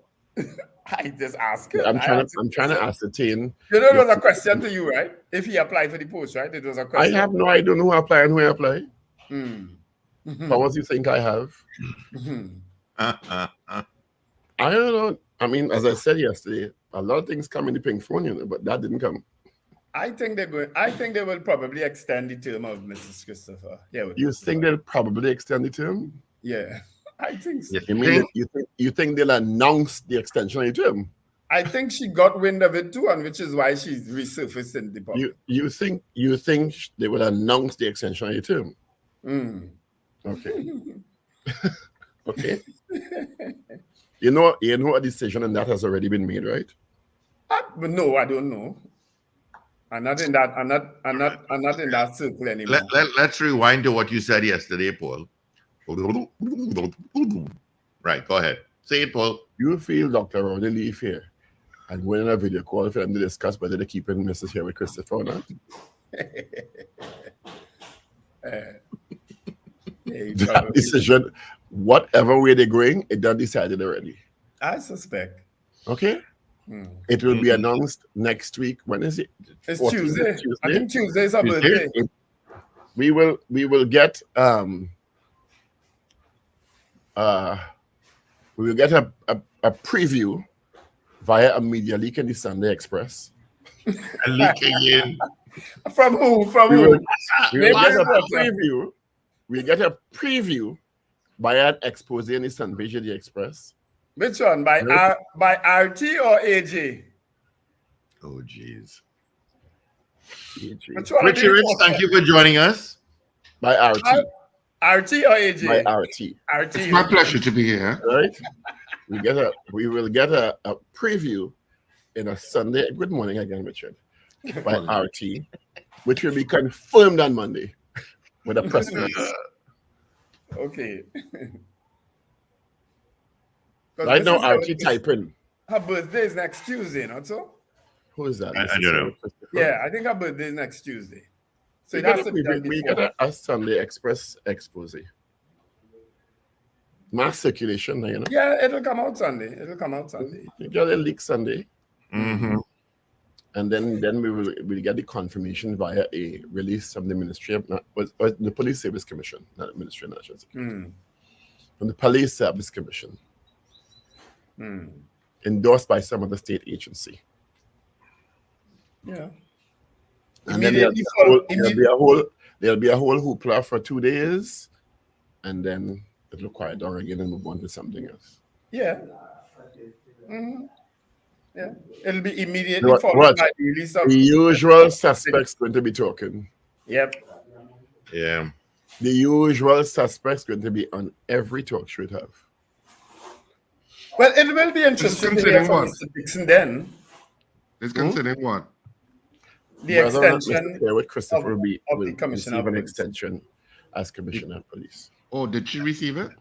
I just ask him. I'm trying to ascertain. You know, it was a question to you, right? If he applied for the post, right? It was a question. I have no idea who apply and who apply. Powers you think I have? I don't know. I mean, as I said yesterday, a lot of things come in the pink phone, you know, but that didn't come. I think they will probably extend the term of Mrs. Christopher. Yeah. You think they'll probably extend the term? Yeah, I think so. You think they'll announce the extension of the term? I think she got wind of it too, and which is why she's resurfaced in the public. You think they will announce the extension of the term? Okay. Okay. You know a decision and that has already been made, right? But no, I don't know. I'm not in that. I'm not in that circle anymore. Let's rewind to what you said yesterday, Paul. Right, go ahead. Say it, Paul. You feel Dr. Rodney leave here and go in a video call for them to discuss whether they're keeping Mrs. here with Christopher or not? That decision, whatever way they're going, it done decided already. I suspect. Okay? It will be announced next week. When is it? It's Tuesday. I think Tuesday is our birthday. We will get a preview via a media leak in the Sunday Express. Leaking in. From who? We get a preview by an expose in the Sun page of the Express. Which one? By RT or AJ? Oh, jeez. Richard, thank you for joining us. By RT. RT or AJ? By RT. RT. It's my pleasure to be here. Right? We will get a preview in a Sunday. Good morning again, Richard. By RT, which will be confirmed on Monday with a press release. Okay. Right now, RT typing. Her birthday is next Tuesday, not so? Who is that? I don't know. Yeah, I think her birthday is next Tuesday. So we that's get a Sunday Express expose. Mass circulation, you know. Yeah, it'll come out Sunday. You get a leak Sunday. Mm-hmm. And then we'll get the confirmation via a release from the Ministry of the Police Service Commission, not the Ministry of National Security. From the Police Service Commission. Endorsed by some of the state agency. Yeah. And then there'll be a whole hoopla for 2 days, and then it'll quiet down again and move on to something else. Yeah. Yeah. It'll be immediately followed by the release of the usual suspects going to be talking. Yep. Yeah. The usual suspects going to be on every talk show it have. Well, it will be interesting to hear from Mr. Dixon then. It's considering what? The extension with Christopher of the Commissioner receive of an Police. extension as Commissioner of Police. Oh, did she receive it?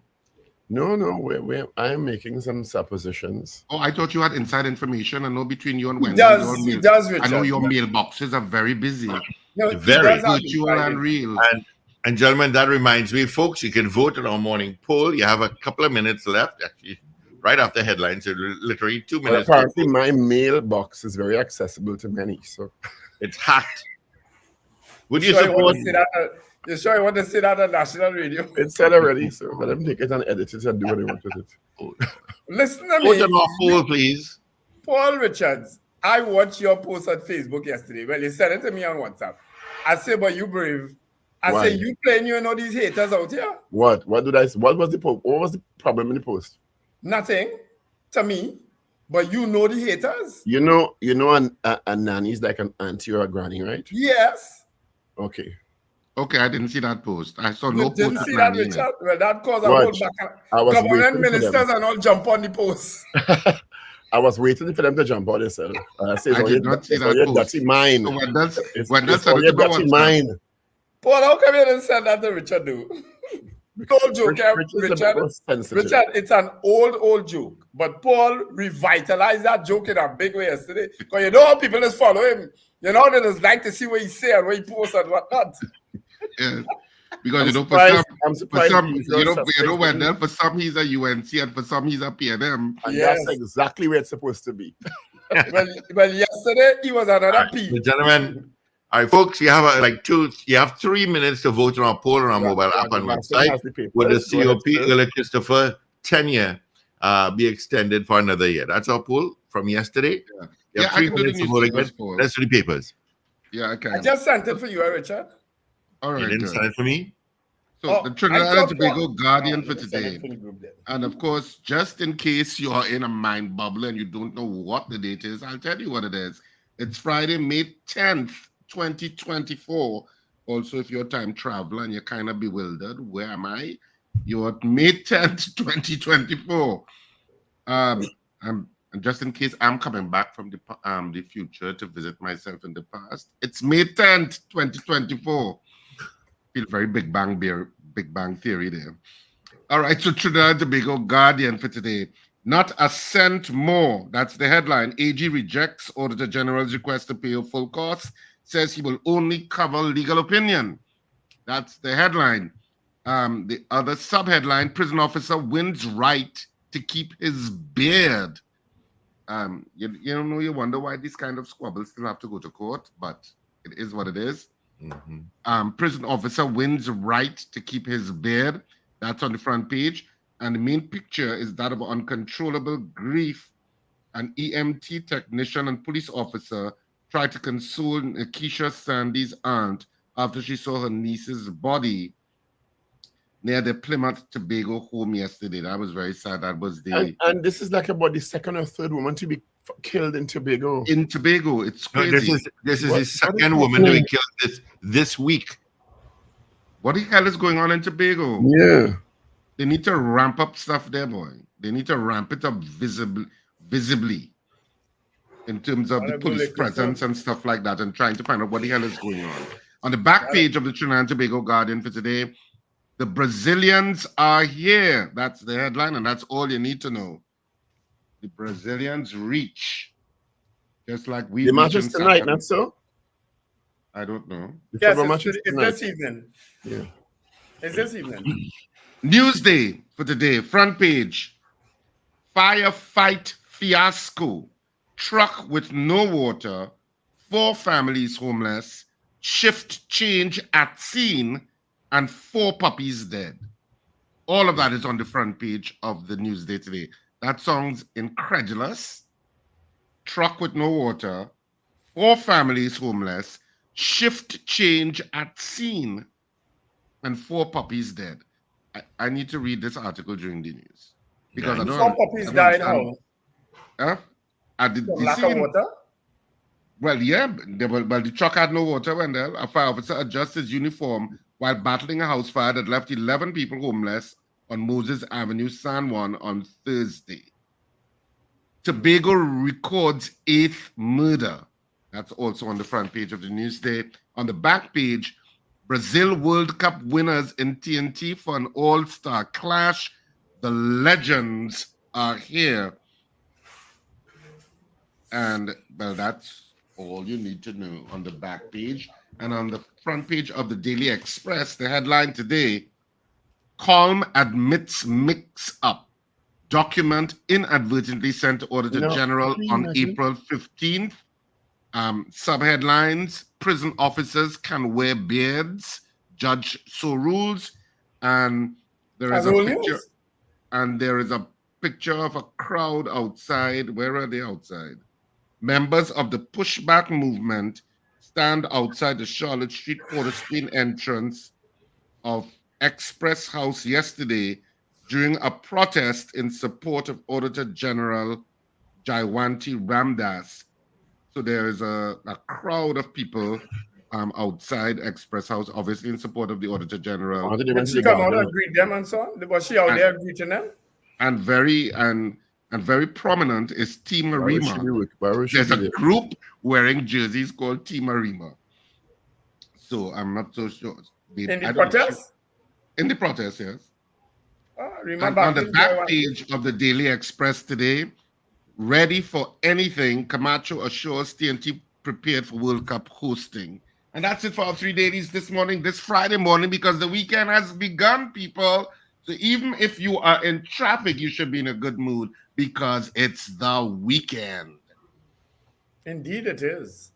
No. I am making some suppositions. Oh, I thought you had inside information. I know between you and Wendell. He does, Richard. I know your mailboxes are very busy. No, Very virtual and real. And gentlemen, that reminds me, folks, you can vote in our morning poll. You have a couple of minutes left, actually, right after headlines. So literally 2 minutes. Well, apparently, my mailbox is very accessible to many, so it's hacked. Would you support? You sure you want to say that on national radio? It's said already, so let them take it and edit it and do what they want with it. Listen to Vote me. on our poll, please. Paul Richards, I watched your post on Facebook yesterday. Well, you sent it to me on WhatsApp. I say, but you brave. I Why? say, you playing, you know these haters out here? What did I say? What was the problem in the post? Nothing to me, but you know the haters. You know, a nanny is like an auntie or a granny, right? Yes. Okay. Okay, I didn't see that post. I saw no You post. didn't see that, Richard? Well, that caused a Watch. whole back. I was Government waiting for them. ministers and all jump on the post. I was waiting for them to jump out themselves. I did not see that post. Dirty mind. So It's all your dirty mind. Paul, how come you didn't send that to Richard, though? Old joke, Richard, it's an old joke. But Paul revitalized that joke in a big way yesterday. Because you know how people just follow him. You know they just like to see what he say and what he posts and whatnot. Yeah. Because Wendell, for some he's a UNC and for some he's a PNM. And yes. That's exactly where it's supposed to be. well, yesterday he was another P. The gentlemen, all right, folks, you have 3 minutes to vote on our poll on our mobile app and website. Will the COP Earl Christopher tenure be extended for another year? That's our poll from yesterday. You have 3 minutes to vote again. Let's do the papers. Yeah, okay. I just sent it for you, Richard. All right. You didn't send it for me? So the Trinidad and Tobago Guardian for today. And of course, just in case you are in a mind bubble and you don't know what the date is, I'll tell you what it is. It's Friday, May 10th, 2024. Also, if you're a time traveler and you're kind of bewildered, where am I? You're at May 10th, 2024. And just in case I'm coming back from the future to visit myself in the past, it's May 10th, 2024. Feel very Big Bang Theory there. All right, so Trinidad and Tobago Guardian for today. Not a cent more. That's the headline. AG rejects Auditor General's request to pay a full cost. Says he will only cover legal opinion. That's the headline. The other subheadline, prison officer wins right to keep his beard. You wonder why these kind of squabbles still have to go to court, but it is what it is. Mm-hmm. Prison officer wins right to keep his beard. That's on the front page. And the main picture is that of uncontrollable grief. An EMT technician and police officer tried to console Keisha Sandy's aunt after she saw her niece's body near the Plymouth Tobago home yesterday. That was very sad. That was and this is like about the second or third woman to be killed in Tobago. In Tobago, it's crazy. This is the second woman to be killed this week. What the hell is going on in Tobago? Yeah. They need to ramp up stuff there, boy. They need to ramp it up visibly in terms of the police presence and stuff like that, and trying to find out what the hell is going on. On the back page of the Trinidad and Tobago Guardian for today, the Brazilians are here. That's the headline, and that's all you need to know. The Brazilians reach, just like we. The match is tonight, not so? I don't know. Yes, it's this evening. Yeah. It's this evening. Newsday for today, front page. Firefight fiasco. Truck with no water. 4 families homeless. Shift change at scene. And 4 puppies dead. All of that is on the front page of the Newsday today. That sounds incredulous. Truck with no water. 4 families homeless. Shift change at scene. And 4 puppies dead. I need to read this article during the news. Because I don't 4 puppies died how? At the lack scene, of water? Well, yeah. The truck had no water, Wendell. A fire officer adjusted his uniform while battling a house fire that left 11 people homeless on Moses Avenue, San Juan on Thursday. Tobago records 8th murder. That's also on the front page of the Newsday. On the back page, Brazil World Cup winners in TNT for an all-star clash. The legends are here. And, well, that's all you need to know on the back page. And on the front page of the Daily Express, the headline today, Calm admits mix-up. Document inadvertently sent to Auditor General on April 15th. Subheadlines, prison officers can wear beards. Judge so rules. And there is a picture. And there is a picture of a crowd outside. Where are they outside? Members of the pushback movement stand outside the Charlotte Street Port of Spain entrance of Express House yesterday during a protest in support of Auditor General Jayanti Ramdas. So there is a crowd of people outside Express House, obviously in support of the Auditor General. Did she come out and greet them and so on? Was she out there greeting them? And and very prominent is Team Arima. There's a there? group wearing jerseys called Team Arima. So I'm not so sure. In the protest? In the protest, yes. And on the back page of the Daily Express today, ready for anything, Camacho assures TNT prepared for World Cup hosting. And that's it for our 3 dailies this morning, this Friday morning, because the weekend has begun, people. So even if you are in traffic, you should be in a good mood because it's the weekend. Indeed it is.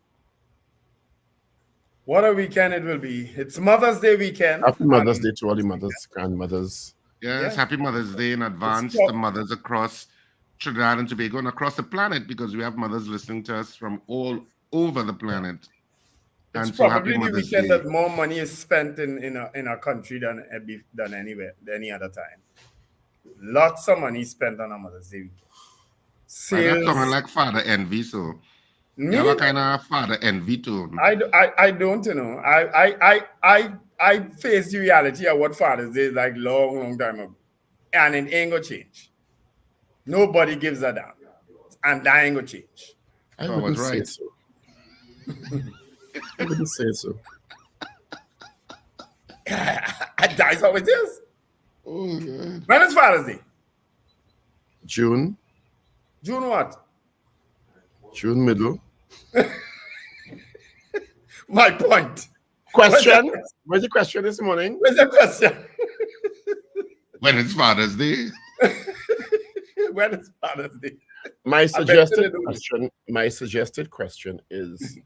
What a weekend it will be. It's Mother's Day weekend. Happy Mother's Day to all the mothers, grandmothers. Yes, happy Mother's Day in advance to mothers across Trinidad and Tobago and across the planet, because we have mothers listening to us from all over the planet. It's and probably the weekend that more money is spent in our country than anywhere, any other time. Lots of money spent on a Mother's Day weekend. Sales. I'm like father envy, so you have a kind of father envy too. I don't, you know. I face the reality of what Father's Day is like long time ago. And it ain't gonna change. Nobody gives a damn. And that ain't gonna change. I wouldn't say so. I wouldn't say so. That's how it is. Oh, God. When is Father's Day? June. June what? June middle. My point. Question? Where's the question this morning? Where's the question? When is Father's Day? When is Father's Day? My suggested question is,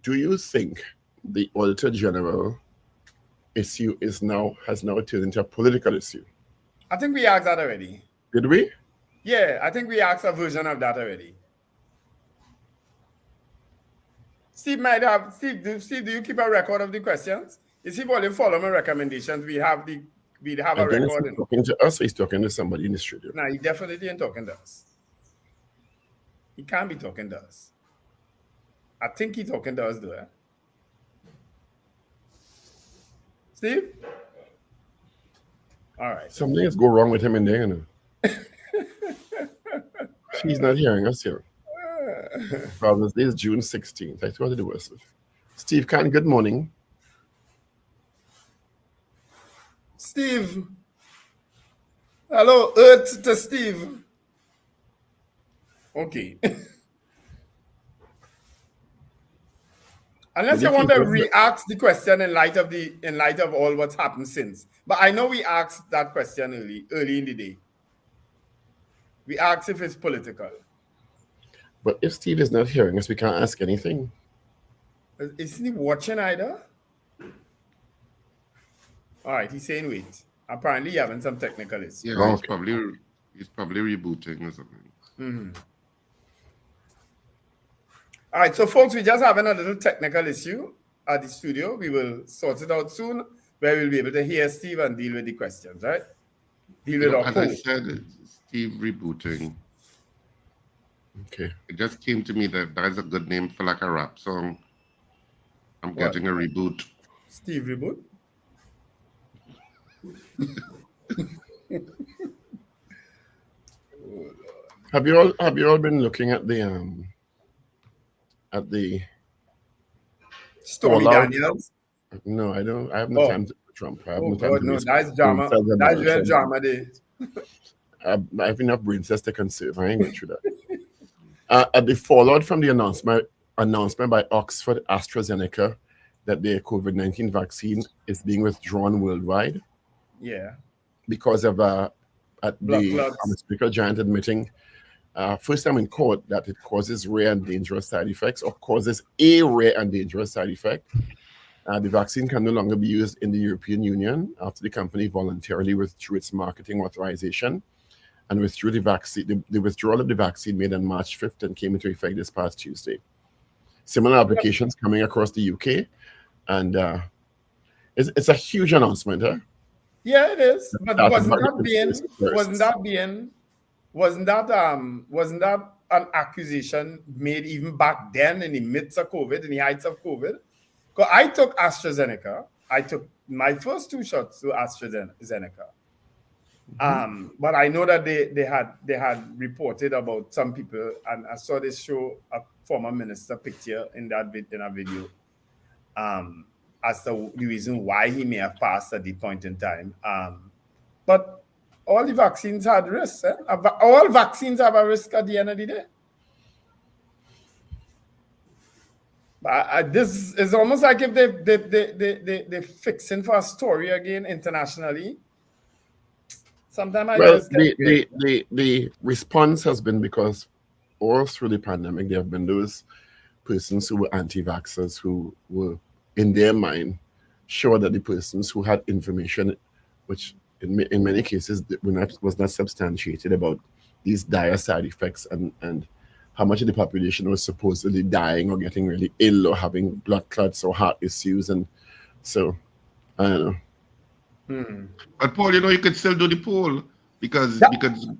do you think the Auditor General issue has now turned into a political issue? I think we asked that already. Did we? Yeah, I think we asked a version of that already. Steve might have. Steve, do you keep a record of the questions? If he only follow my recommendations, we'd have a record. He's talking to us, or he's talking to somebody in the studio. No, he definitely ain't talking to us. He can't be talking to us. I think he's talking to us, though. Eh? Steve? All right. Something is going wrong with him in there, you know. He's not hearing us here. Father's Day is June 16th. I told you the worst. Steve Khan, good morning. Steve. Hello, Earth to Steve. Okay. Unless you want to re-ask the question in light of all what's happened since. But I know we asked that question early in the day. We asked if it's political. But if Steve is not hearing us, we can't ask anything. Isn't he watching either? All right, he's saying wait. Apparently, he's having some technical issues. Yeah, okay. he's probably rebooting or something. Mm-hmm. All right, so folks, we're just having a little technical issue at the studio. We will sort it out soon, where we'll be able to hear Steve and deal with the questions, right? As I said, Steve rebooting. Okay. It just came to me that is a good name for like a rap song. I'm getting a reboot. Steve reboot? Have you all been looking at the Stormy Daniels? No, I don't. I have no time to Trump. I have no time to that's drama. That's real drama day. I have enough brain cells to conserve. I ain't going through that. At the fallout from the announcement by Oxford AstraZeneca that their COVID-19 vaccine is being withdrawn worldwide. Yeah. Because of the pharmaceutical giant admitting first time in court that it causes rare and dangerous side effects, or causes a rare and dangerous side effect. The vaccine can no longer be used in the European Union after the company voluntarily withdrew its marketing authorization and withdrew the vaccine. The withdrawal of the vaccine made on March 5th and came into effect this past Tuesday. Similar applications coming across the UK, and it's a huge announcement, huh? Yeah, it is. But wasn't that an accusation made even back then in the midst of COVID, in the heights of COVID? Because I took AstraZeneca. I took my first 2 shots to AstraZeneca. But I know that they had reported about some people, and I saw this show a former minister picture in a video, as to the reason why he may have passed at the point in time. But all the vaccines had risks. All vaccines have a risk at the end of the day. But this is almost like if they're fixing for a story again internationally. Sometimes the response has been because all through the pandemic there have been those persons who were anti-vaxxers who were in their mind sure that the persons who had information which in many cases was not substantiated about these dire side effects and how much of the population was supposedly dying or getting really ill or having blood clots or heart issues. And so I don't know. But Paul, you could still do the poll because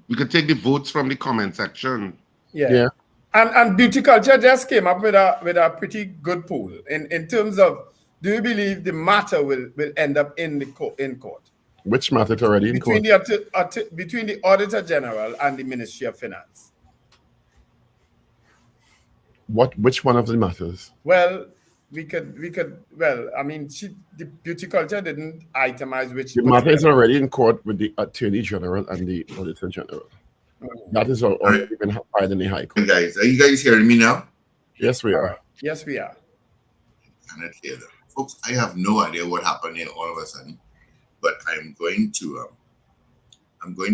we could take the votes from the comment section. Yeah. And Beauty Culture just came up with a pretty good poll in terms of, do you believe the matter will end up in court? Which matter already in court? Between the Auditor General and the Ministry of Finance. Which one of the matters? Well, we could. Well, I mean, the Beauty Culture didn't itemize which. The matter is already in court with the Attorney General and the Auditor General. That is already been filed in the High Court. Guys, are you guys hearing me now? Yes, we are. Yes, we are. I cannot hear them, folks. I have no idea what happened here all of a sudden, but I'm going to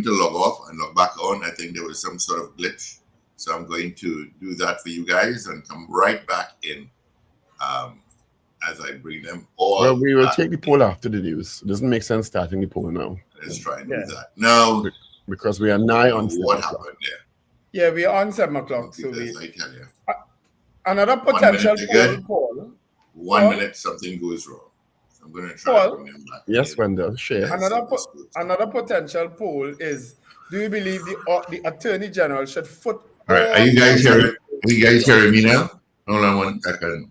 log off and log back on. I think there was some sort of glitch, so I'm going to do that for you guys and come right back in. As I bring them all. Well, we will take the poll after the news. It doesn't make sense starting the poll now. Let's try and do that. No. Because we are nigh on what happened there. Yeah, we are on 7 o'clock. So I tell you. Another potential poll. 1 minute, something goes wrong. So I'm going to try to bring them back. Yes, Wendell, share. Another potential poll is, do you believe the Attorney General should foot... All right, are you guys hearing me now? Hold on 1 second.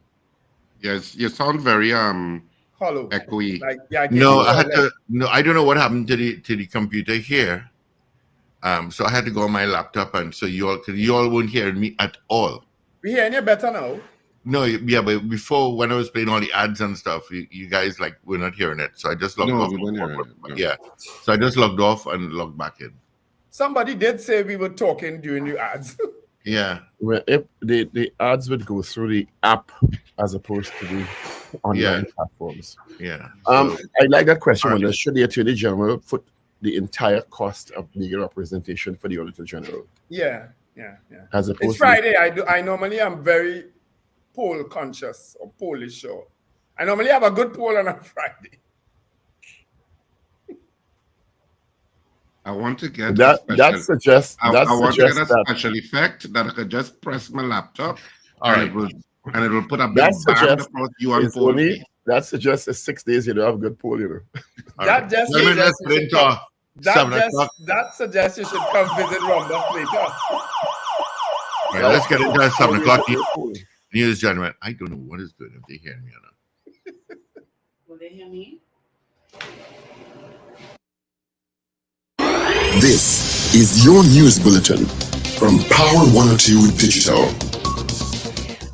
Yes, you sound very hollow, echoey. I don't know what happened to the computer here. So I had to go on my laptop, and so you all weren't hearing me at all. We hearing you better now. No, yeah, but before when I was playing all the ads and stuff, you guys were not hearing it. So I just logged off. Yeah, so I just logged off and logged back in. Somebody did say we were talking during the ads. Yeah. Well, if the ads would go through the app as opposed to the online platforms. Yeah. I like that question. Right. Should the Attorney General foot the entire cost of legal representation for the Auditor General? Yeah. As opposed it's Friday. I normally am very poll conscious or pollish. So I normally have a good poll on a Friday. I want to get that suggests I want to get a special effect that I could just press my laptop and it will put a big band across you on poll. That suggests 6 days you don't have a good poll, That suggests you should come visit Rumba later. Right, let's get into 7 o'clock news, gentlemen. I don't know what is good if they hear me or not. Will they hear me? This is your news bulletin from Power 102 Digital.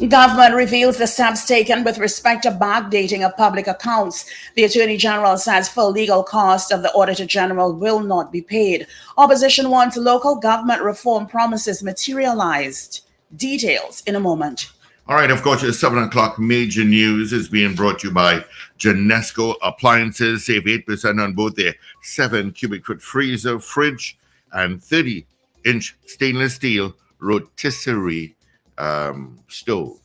Government reveals the steps taken with respect to backdating of public accounts. The Attorney General says full legal costs of the Auditor General will not be paid. Opposition wants local government reform promises materialized. Details in a moment. All right, of course, it's 7 o'clock. Major news is being brought to you by Genesco Appliances. Save 8% on both their 7 cubic foot freezer, fridge, and 30-inch stainless steel rotisserie stove.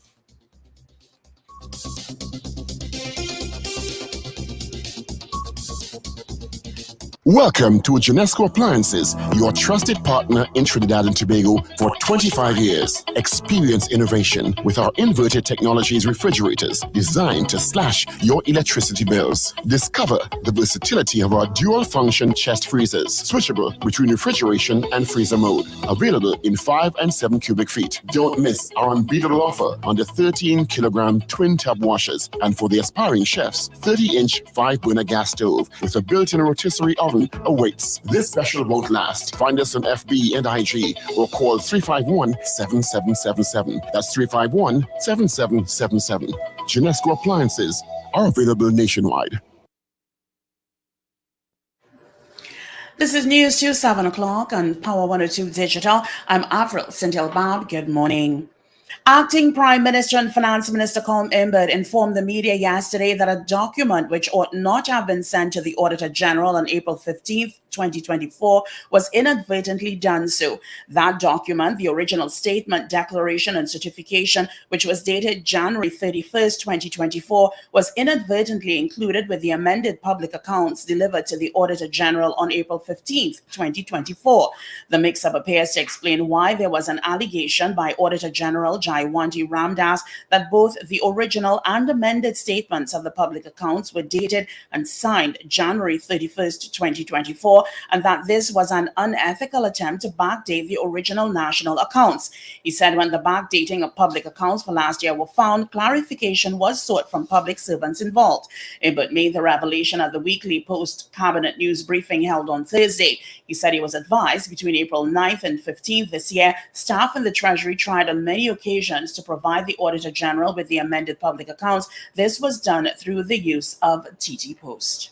Welcome to Genesco Appliances, your trusted partner in Trinidad and Tobago for 25 years. Experience innovation with our inverted technologies refrigerators designed to slash your electricity bills. Discover the versatility of our dual-function chest freezers, switchable between refrigeration and freezer mode. Available in 5 and 7 cubic feet. Don't miss our unbeatable offer on the 13-kilogram twin-tub washers, and for the aspiring chefs, 30-inch 5-burner gas stove with a built-in rotisserie oven 777 awaits. This special won't last. Find us on FB and IG or call 351-7777. That's 351-7777. Genesco appliances are available nationwide. This is News 2, 7 o'clock on Power 102 Digital. I'm Avril Sintel-Bob. Good morning. Acting Prime Minister and Finance Minister Colm Imbert informed the media yesterday that a document which ought not have been sent to the Auditor General on April 15th, 2024, was inadvertently done so. That document, the original statement, declaration, and certification, which was dated January 31st, 2024, was inadvertently included with the amended public accounts delivered to the Auditor General on April 15th, 2024. The mix-up appears to explain why there was an allegation by Auditor General Jaiwanti Ramdas that both the original and amended statements of the public accounts were dated and signed January 31st, 2024, and that this was an unethical attempt to backdate the original national accounts. He said when the backdating of public accounts for last year were found, clarification was sought from public servants involved. Imbert made the revelation at the weekly post-cabinet news briefing held on Thursday. He said he was advised between April 9th and 15th this year, staff in the Treasury tried on many occasions to provide the Auditor General with the amended public accounts. This was done through the use of TT Post.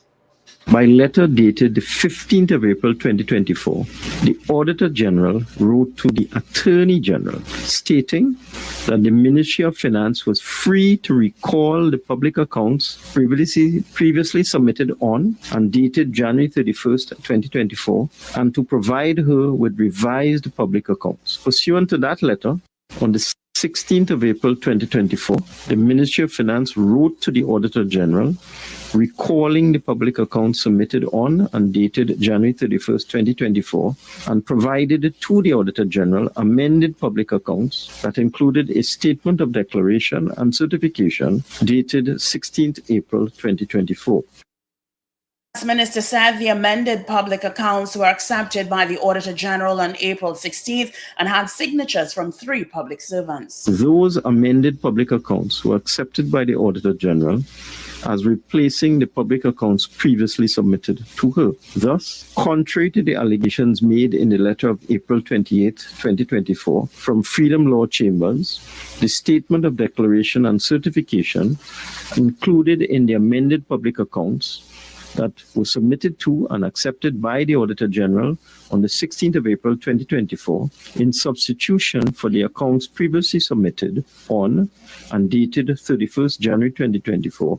By letter dated the 15th of April 2024, the Auditor General wrote to the Attorney General stating that the Ministry of Finance was free to recall the public accounts previously submitted on and dated January 31st, 2024, and to provide her with revised public accounts. Pursuant to that letter, on the 16th of April 2024, the Ministry of Finance wrote to the Auditor General recalling the public accounts submitted on and dated January 31st, 2024, and provided to the Auditor General amended public accounts that included a statement of declaration and certification dated 16th April 2024. The Minister said the amended public accounts were accepted by the Auditor General on April 16th and had signatures from 3 public servants. Those amended public accounts were accepted by the Auditor General as replacing the public accounts previously submitted to her. Thus, contrary to the allegations made in the letter of April 28, 2024, from Freedom Law Chambers, the statement of declaration and certification included in the amended public accounts that were submitted to and accepted by the Auditor General on the 16th of April 2024 in substitution for the accounts previously submitted on and dated 31st January 2024.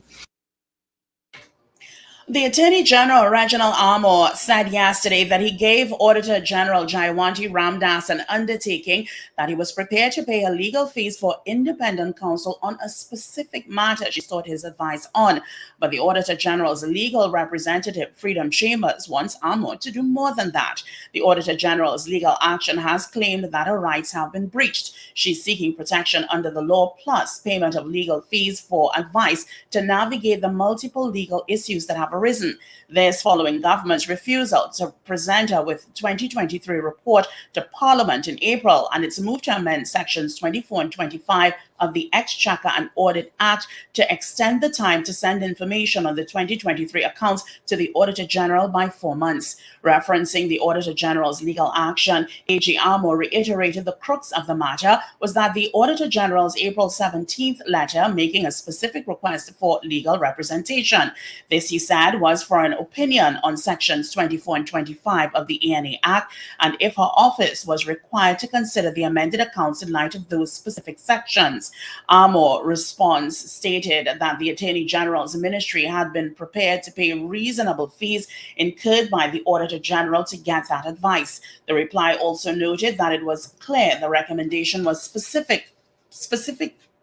The Attorney General, Reginald Armour, said yesterday that he gave Auditor General Jaiwanti Ramdas an undertaking that he was prepared to pay her legal fees for independent counsel on a specific matter she sought his advice on. But the Auditor General's legal representative, Freedom Chambers, wants Armour to do more than that. The Auditor General's legal action has claimed that her rights have been breached. She's seeking protection under the law plus payment of legal fees for advice to navigate the multiple legal issues that have arisen. This following government's refusal to present her with 2023 report to Parliament in April and its move to amend sections 24 and 25 of the Exchequer and Audit Act to extend the time to send information on the 2023 accounts to the Auditor General by 4 months. Referencing the Auditor General's legal action, AG Armour reiterated the crux of the matter was that the Auditor General's April 17th letter making a specific request for legal representation. This, he said, was for an opinion on sections 24 and 25 of the ENA Act, and if her office was required to consider the amended accounts in light of those specific sections. Armour response stated that the Attorney General's ministry had been prepared to pay reasonable fees incurred by the Auditor General to get that advice. The reply also noted that it was clear the recommendation was specific,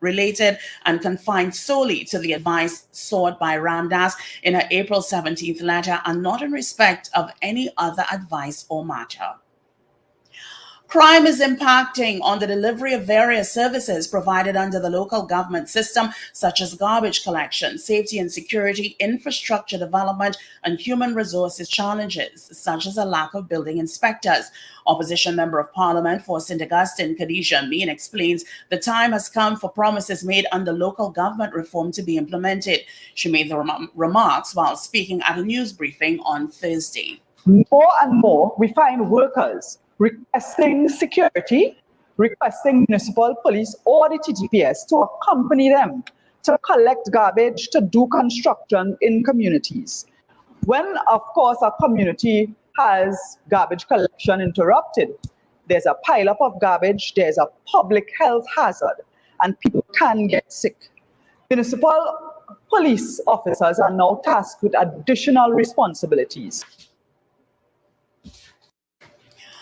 related, and confined solely to the advice sought by Ramdas in her April 17th letter and not in respect of any other advice or matter. Crime is impacting on the delivery of various services provided under the local government system, such as garbage collection, safety and security, infrastructure development, and human resources challenges, such as a lack of building inspectors. Opposition Member of Parliament for St. Augustine, Khadija Amin, explains the time has come for promises made under local government reform to be implemented. She made the remarks while speaking at a news briefing on Thursday. More and more, we find workers requesting security, requesting municipal police or the TTPS to accompany them to collect garbage, to do construction in communities. When, of course, a community has garbage collection interrupted, there's a pileup of garbage, there's a public health hazard, and people can get sick. Municipal police officers are now tasked with additional responsibilities.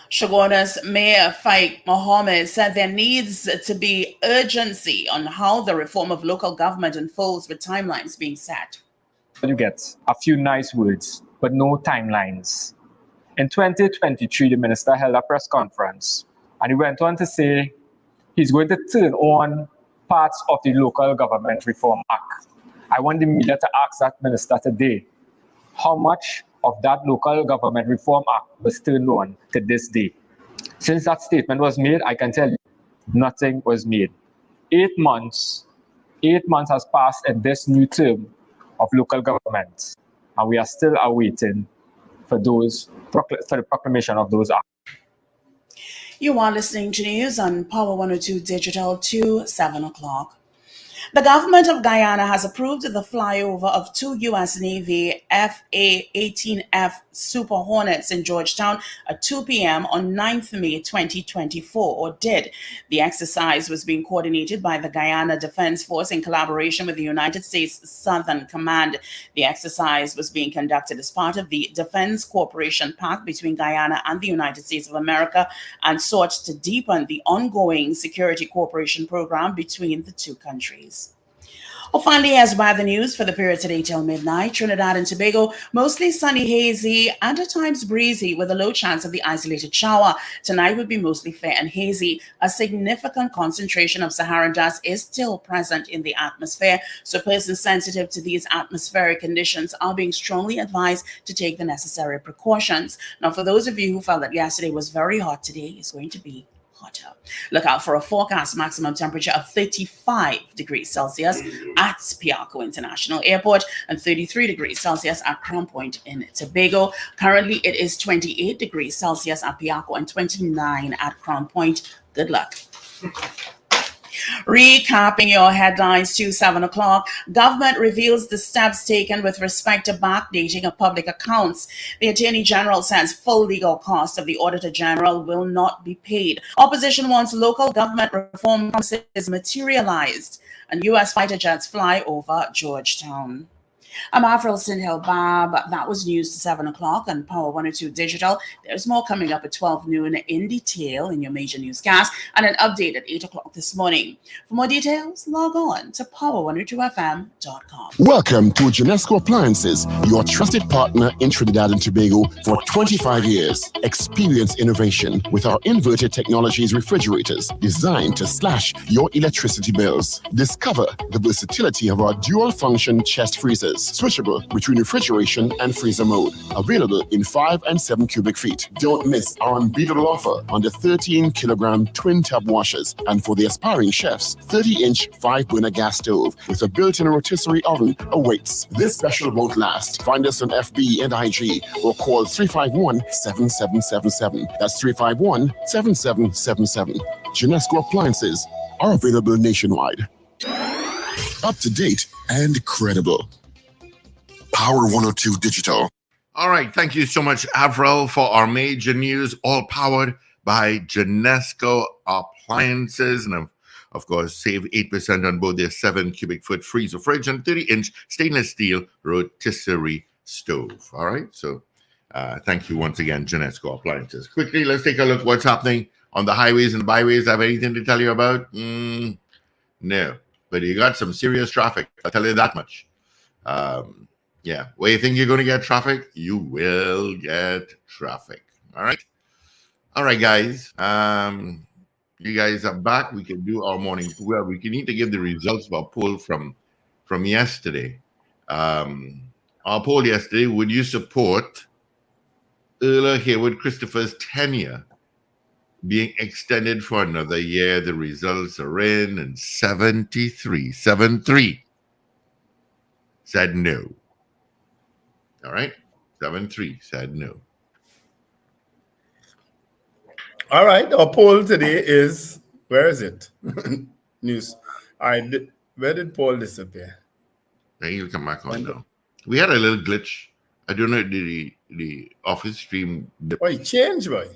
Shoguna's Mayor Faik Mohammed said there needs to be urgency on how the reform of local government unfolds, with timelines being set. You get a few nice words, but no timelines. In 2023, the minister held a press conference, and he went on to say he's going to turn on parts of the Local Government Reform Act. I want the media to ask that minister today, how much of that Local Government Reform Act was turned on to this day? Since that statement was made, I can tell you, nothing was made. 8 months has passed in this new term of local government, and we are still awaiting for the proclamation of those acts. You are listening to news on Power 102 Digital to 7 o'clock. The government of Guyana has approved the flyover of 2 U.S. Navy FA-18F Super Hornets in Georgetown at 2 p.m. on 9th May 2024, or did. The exercise was being coordinated by the Guyana Defense Force in collaboration with the United States Southern Command. The exercise was being conducted as part of the Defense Cooperation Pact between Guyana and the United States of America and sought to deepen the ongoing security cooperation program between the two countries. Well, finally, as by the news for the period today till midnight, Trinidad and Tobago, mostly sunny, hazy, and at times breezy with a low chance of the isolated shower. Tonight would be mostly fair and hazy. A significant concentration of Saharan dust is still present in the atmosphere, so persons sensitive to these atmospheric conditions are being strongly advised to take the necessary precautions. Now, for those of you who felt that yesterday was very hot, today is going to be hotter. Look out for a forecast maximum temperature of 35 degrees Celsius at Piarco International Airport and 33 degrees Celsius at Crown Point in Tobago. Currently, it is 28 degrees Celsius at Piarco and 29 at Crown Point. Good luck. Recapping your headlines to 7 o'clock, government reveals the steps taken with respect to backdating of public accounts. The Attorney General says full legal cost of the Auditor General will not be paid. Opposition wants local government reform promises materialized, and U.S. fighter jets fly over Georgetown. I'm Avril Sindel-Bab. That was news to 7 o'clock on Power 102 Digital. There's more coming up at 12 noon in detail in your major newscast and an update at 8 o'clock this morning. For more details, log on to power102fm.com. Welcome to Genesco Appliances, your trusted partner in Trinidad and Tobago for 25 years. Experience innovation with our inverted technologies refrigerators designed to slash your electricity bills. Discover the versatility of our dual-function chest freezers, switchable between refrigeration and freezer mode, available in 5 and 7 cubic feet. Don't miss our unbeatable offer on the 13-kilogram twin tub washers, and for the aspiring chefs, 30-inch 5-burner gas stove with a built-in rotisserie oven awaits. This special won't last. Find us on FB and IG or call 351-7777. That's 351-7777. Genesco Appliances are available nationwide. Up to date and credible. Power 102 Digital. All right. Thank you so much, Avril, for our major news, all powered by Genesco Appliances. And of course, save 8% on both their 7 cubic foot freezer fridge and 30-inch stainless steel rotisserie stove. All right. So thank you once again, Genesco Appliances. Quickly, let's take a look what's happening on the highways and byways. Have anything to tell you about? No. But you got some serious traffic. I'll tell you that much. Yeah, where you think you're going to get traffic, you will get traffic. All right, guys. You guys are back. We can do our morning. Well, we need to give the results of our poll from yesterday. Our poll yesterday: would you support Earl Haywood Christopher's tenure being extended for another year? The results are in, and 73 said no. All right, 73 said no. All right, our poll today is, where is it? News. All right, where did Paul disappear? Then he'll come back on now. We had a little glitch. I don't know the office stream. Oh, it changed, boy.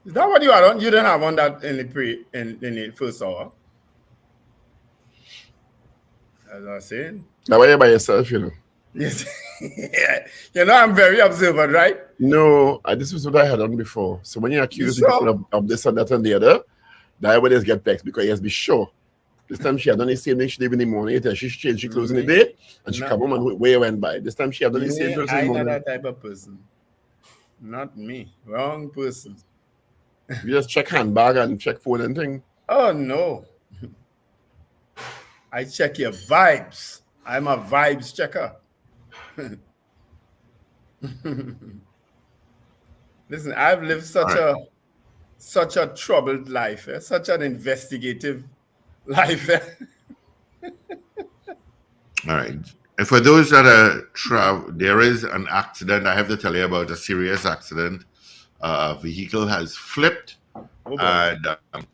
Is that what you had on? You didn't have on that in the first hour. As I was saying. Now why you by yourself, you know? Yes. You know, I'm very observant, right? No, this was what I had on before. So when you accuse people of this and that and the other, the everybody get vexed because he has to be sure. This time she had done the same thing she did in the morning. She changed, she closed in the day, and she come home and way went by. This time she had done the same person in the morning. I'm not that type of person. Not me. Wrong person. You just check handbag and check phone and thing. Oh, no. I check your vibes. I'm a vibes checker. Listen, I've lived such a troubled life, such an investigative life. All right. And for those that are there is an accident. I have to tell you about a serious accident. A vehicle has flipped, and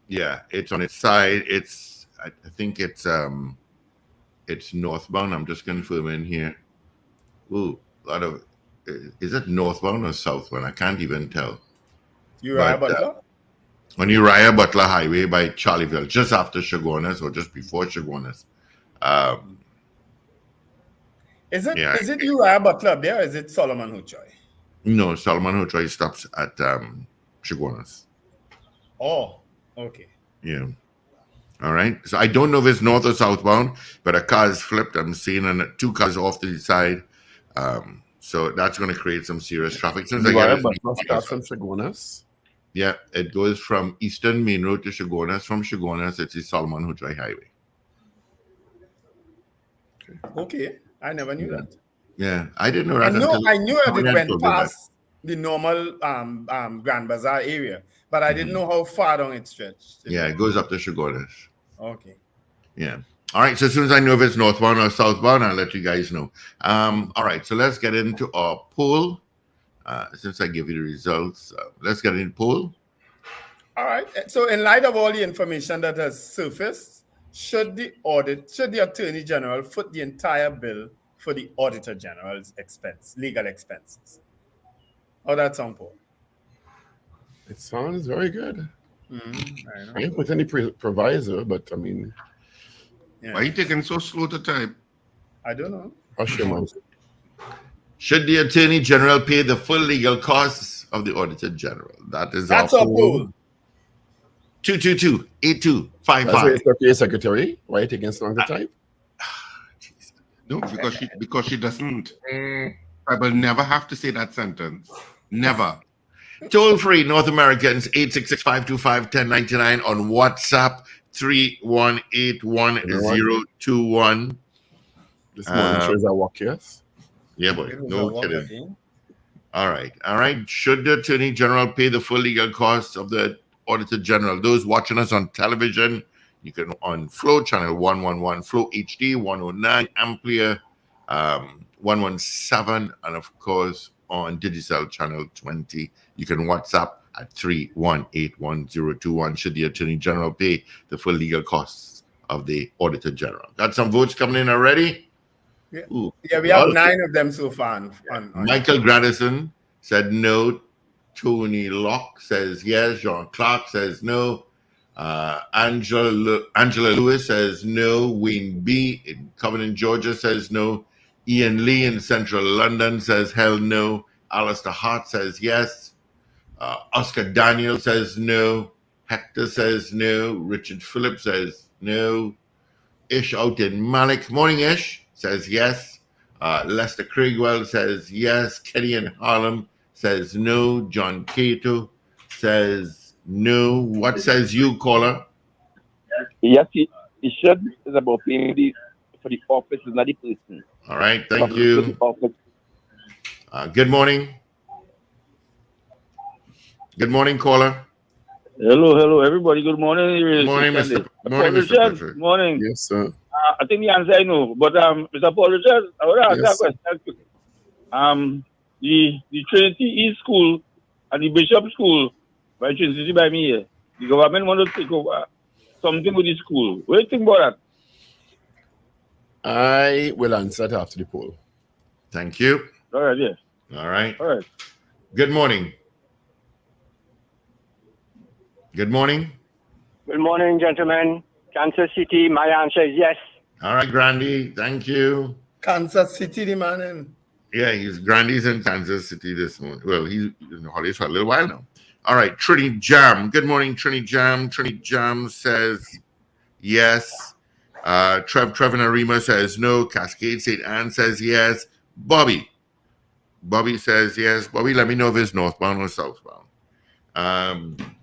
yeah, it's on its side. I think it's northbound. I'm just confirming here. Ooh, a lot of. Is it northbound or southbound? I can't even tell. Uriah Butler? On Uriah Butler Highway by Charlieville, just after Chaguanas or just before Chaguanas. Is it Uriah Butler up there or is it Solomon Huchoy? No, Solomon Huchoy stops at Chaguanas. Oh, okay. Yeah. All right. So I don't know if it's north or southbound, but a car is flipped. I'm seeing two cars off to the side. So that's going to create some serious traffic. Uriah Butler starts from Chaguanas. Yeah, it goes from Eastern Main Road to Chaguanas. From Chaguanas, it's the Solomon Huchoy Highway. Okay, I never knew that. Yeah, I didn't know that. I knew that it went past the normal Grand Bazaar area, but I didn't know how far down it stretched. Yeah, it goes up to Chaguanas. Okay. Yeah. All right. So as soon as I know if it's northbound or southbound, I'll let you guys know. All right. So let's get into our poll. Since I give you the results, let's get into poll. All right. So in light of all the information that has surfaced, should the Attorney General foot the entire bill for the Auditor General's legal expenses? How that sound, Paul? It sounds very good. I didn't put any provisor, but I mean, why are you taking so slow to type? I don't know. Hush your mouth. Should the Attorney General pay the full legal costs of the Auditor General? That's our poll. 222-8255. That's your secretary. Why are you taking so long to type? No, because she doesn't. I will never have to say that sentence. Never. Toll free North Americans 866-525-1099 on WhatsApp 3181021. This morning shows our work, yes. Yeah, boy. No kidding. All right. Should the Attorney General pay the full legal costs of the Auditor General? Those watching us on television, you can on Flow channel 111, Flow HD 109, Amplia 117, and of course on Digicel channel 20. You can WhatsApp at 3181021. Should the Attorney General pay the full legal costs of the Auditor General? Got some votes coming in already? Yeah, we have 9 of them so far. Michael Gradison said no. Tony Locke says yes. Jean Clark says no. Angela Lewis says no. Wayne B. in Covenant, Georgia says no. Ian Lee in Central London says hell no. Alistair Hart says yes. Oscar Daniel says no. Hector says no. Richard Phillips says no. Ish out in Malik. Morning, Ish. Says yes. Lester Craigwell says yes. Kenny in Harlem says no. John Cato says no. What says you, caller? Yes, it should. It's about paying for the office, it's not the person. All right, thank you. Good morning. Good morning, caller. Hello, everybody. Good morning. Good morning, Mr. Patrick. Morning. Yes, sir. I think the answer I know, but Mr. Paul Richard, I want to ask that question. The Trinity East School and the Bishop School by Trinity by me here, The government want to take over something with the school. What do you think about that? I will answer it after the poll. Thank you. All right, yes. All right. All right. Good morning. Good morning. Good morning, gentlemen. Kansas City, my answer is yes. All right, Grandy. Thank you. Kansas City, the man. Yeah, Grandy's in Kansas City this morning. Well, he's in Hollis for a little while now. All right, Trini Jam. Good morning, Trini Jam. Trini Jam says yes. Trevor Narima says no. Cascade St. Anne says yes. Bobby says yes. Bobby, let me know if it's northbound or southbound.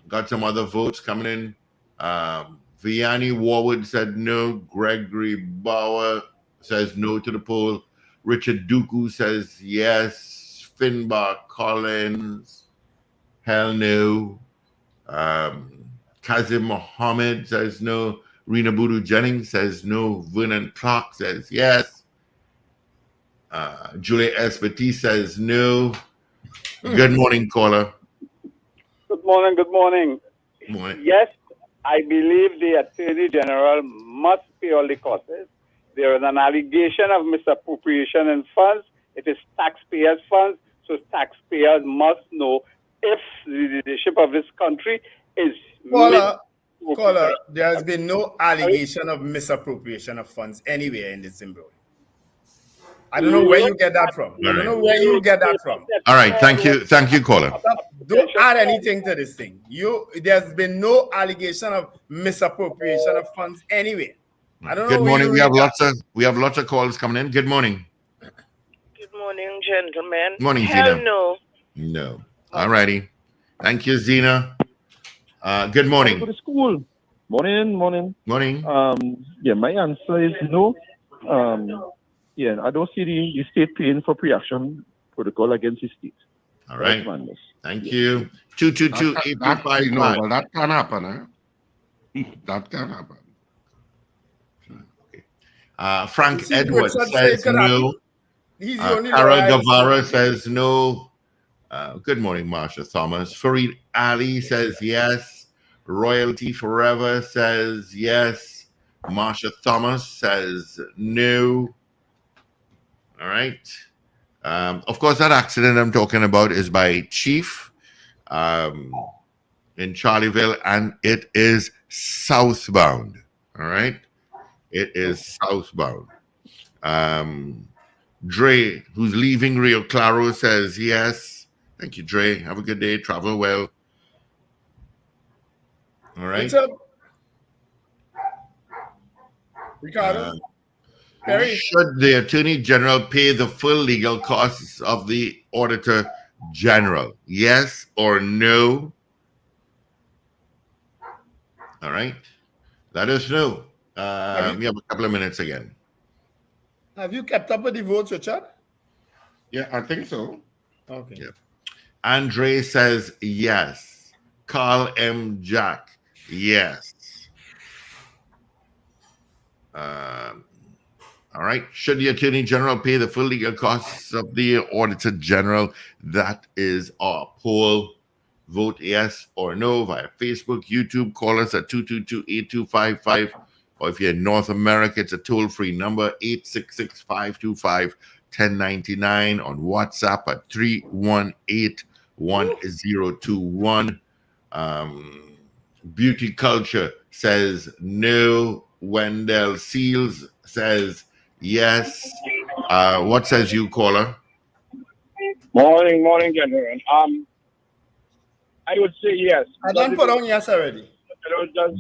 Got some other votes coming in. Vianney Warwood said no. Gregory Bauer says no to the poll. Richard Duku says yes. Finbar Collins, hell no. Kazim Mohammed says no. Rena Budu Jennings says no. Vernon Clark says yes. Julia Espetti says no. Good morning, caller. Good morning. Good morning. Morning. Yes, I believe the Attorney General must pay all the costs. There is an allegation of misappropriation in funds. It is taxpayers' funds, so taxpayers must know if the leadership of this country is. Caller, there has been no allegation of misappropriation of funds anywhere in this Zimbabwe. I don't know where you get that from. I don't know where you get that from. All right, thank you, caller. Don't add anything to this thing. There's been no allegation of misappropriation of funds anywhere. I don't know. Good morning. We have lots of calls coming in. Good morning. Good morning, gentlemen. Morning, Hell Zena. no. No. All righty. Thank you, Zena. Good morning. Go to school. Morning. Yeah, my answer is no. Yeah, I don't see the state paying for pre-action protocol against the state. All right. Thank you. 222-8255. Well, that can happen, eh? That can happen. Frank Edwards says no. Carol Guevara says no. Good morning, Marsha Thomas. Fareed Ali says yes. Royalty Forever says yes. Marsha Thomas says no. All right. Of course, that accident I'm talking about is by Chief in Charlieville, and it is southbound. All right. It is southbound. Dre, who's leaving Rio Claro, says yes. Thank you, Dre. Have a good day. Travel well. All right. What's up? Ricardo? Should the Attorney General pay the full legal costs of the Auditor General? Yes or no? All right. Let us know. We have a couple of minutes again. Have you kept up with the votes, Richard? Yeah, I think so. Okay. Yeah. Andre says yes. Carl M. Jack, yes. All right. Should the Attorney General pay the full legal costs of the Auditor General? That is our poll. Vote yes or no via Facebook, YouTube. Call us at 222-8255. Or if you're in North America, it's a toll-free number, 866-525-1099. On WhatsApp at 318-1021. Beauty Culture says no. Wendell Seals says yes. What says you, caller? Morning, gentlemen. I would say yes. I don't put on yes already.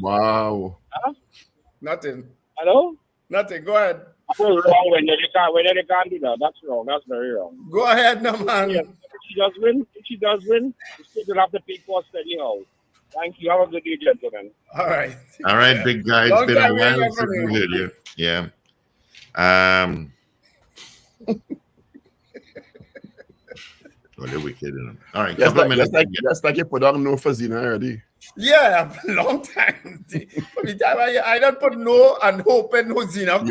Wow. Huh? Nothing. Hello? Nothing. Go ahead. That's wrong when they can't do that. That's wrong. That's very wrong. Go ahead, no man. Yes. If she does win, the state will have to pay costs anyhow. Thank you. Have a good day, gentlemen. All right. All right, big guy. It's been a while since we heard you. Yeah. They're wicked. All right. That's like you put on no for Zina already. Yeah, a long time. For the time I don't put no and hoping no Zina.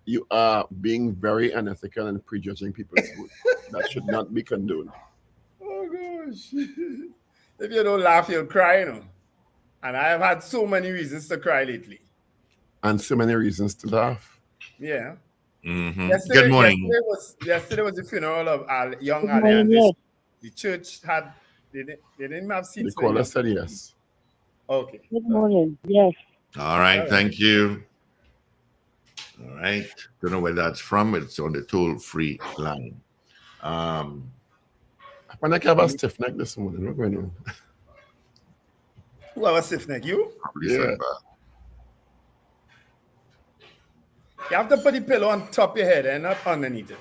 You are being very unethical and prejudging people's vote. That should not be condoned. Oh gosh. If you don't laugh, you'll cry, you know. And I have had so many reasons to cry lately. And so many reasons to laugh. Yeah. Mm-hmm. Good morning. Yesterday was the funeral of young Ali, and the church had, they didn't have seats. The caller said yes. Okay. Good morning. Yes. All right. Thank you. All right. Don't know where that's from. It's on the toll-free line. When I have a stiff neck this morning, what's going on? Who have a stiff neck? You? Yeah. You have to put the pillow on top of your head and not underneath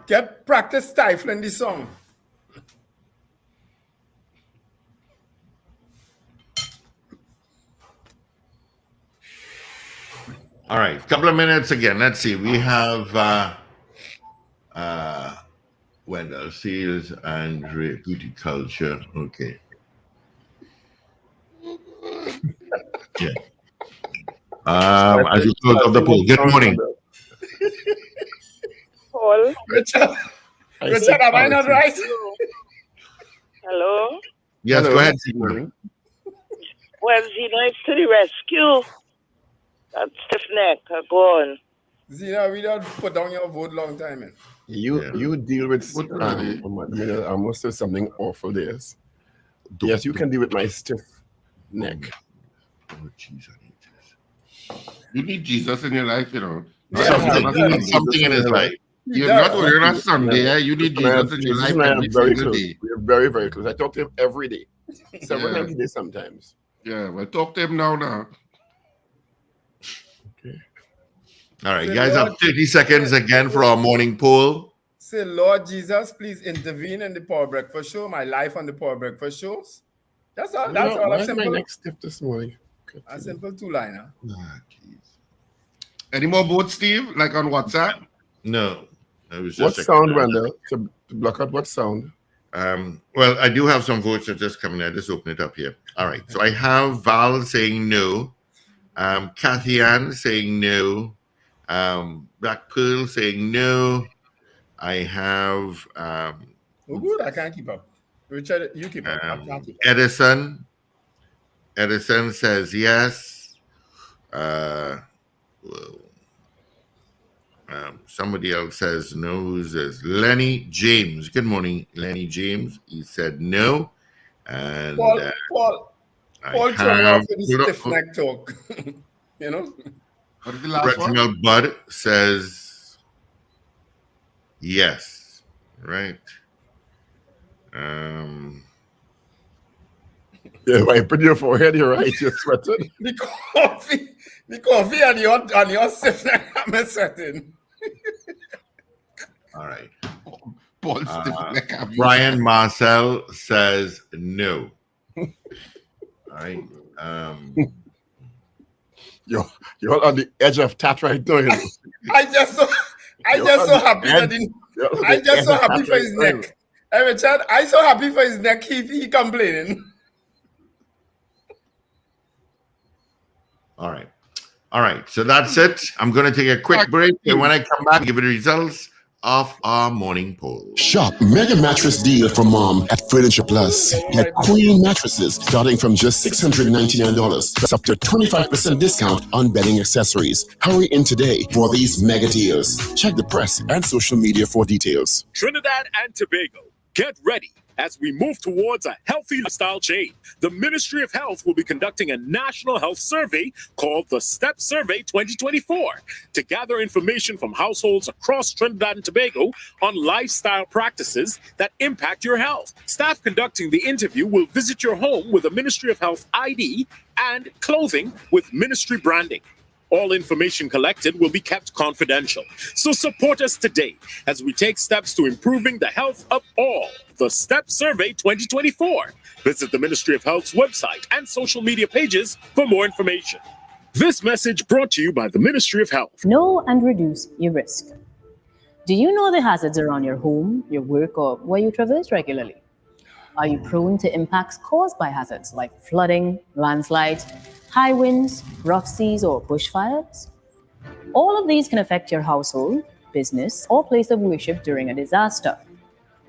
it. Practice stifling the song. All right, couple of minutes again. Let's see. We have Wendell, Seals, Andre, Beauty Culture. Okay. Yeah. As you close up the poll. Good morning. Paul. Richard, am I not right? Hello? Yes, Hello. go ahead. Well, Zena, it's to the rescue. That stiff neck, go on. Zena, we don't put down your vote long time. Man. You deal with I must have something awful there. Yes, you can deal with my stiff neck. Oh, Jesus. You need Jesus in your life, you know. Something in his life. You're not only on Sunday, you need Jesus in your life every single day. We're very, very close. I talk to him every day. Several times a day sometimes. Yeah, well, talk to him now. Okay. All right, guys, have 30 seconds again for our morning poll. Say, Lord Jesus, please intervene in the Power Breakfast Show, my life on the Power Breakfast Shows. That's all. That's all. Why is my neck stiff this morning? A simple two-liner. Any more votes, Steve? Like on WhatsApp? No. It was What just sound, Wendell? To block out what sound? Well, I do have some votes that just coming in. Just open it up here. All right. So I have Val saying no. Kathy Ann saying no. Black Pearl saying no. I have Oh, good. I can't keep up. Richard, you keep up. I can't keep up. Edison. Edison says yes. Somebody else says no. Who says Lenny James? Good morning, Lenny James. He said no. And Paul turned off with his stiff neck talk. You know? What is the last Reginald Bud says yes. Right. Yeah, wiping your forehead, you're right. You're sweating. The coffee and your stiff neck, I'm sweating. All right. Paul stiff neck. Brian Marcel says no. All right. You're on the edge of that right now. You know? I just so happy for his neck. Hey, Richard, I so happy for his neck. He complaining. All right. So that's it. I'm going to take a quick break. And when I come back, give you the results of our morning poll. Shop Mega Mattress Deal for Mom at Furniture Plus. Get queen mattresses starting from just $699. That's up to 25% discount on bedding accessories. Hurry in today for these mega deals. Check the press and social media for details. Trinidad and Tobago, get ready. As we move towards a healthy lifestyle change, the Ministry of Health will be conducting a national health survey called the STEP Survey 2024 to gather information from households across Trinidad and Tobago on lifestyle practices that impact your health. Staff conducting the interview will visit your home with a Ministry of Health ID and clothing with ministry branding. All information collected will be kept confidential. So support us today as we take steps to improving the health of all. The STEP Survey 2024. Visit the Ministry of Health's website and social media pages for more information. This message brought to you by the Ministry of Health. Know and reduce your risk. Do you know the hazards around your home, your work, or where you traverse regularly? Are you prone to impacts caused by hazards like flooding, landslides, high winds, rough seas, or bushfires? All of these can affect your household, business, or place of worship during a disaster.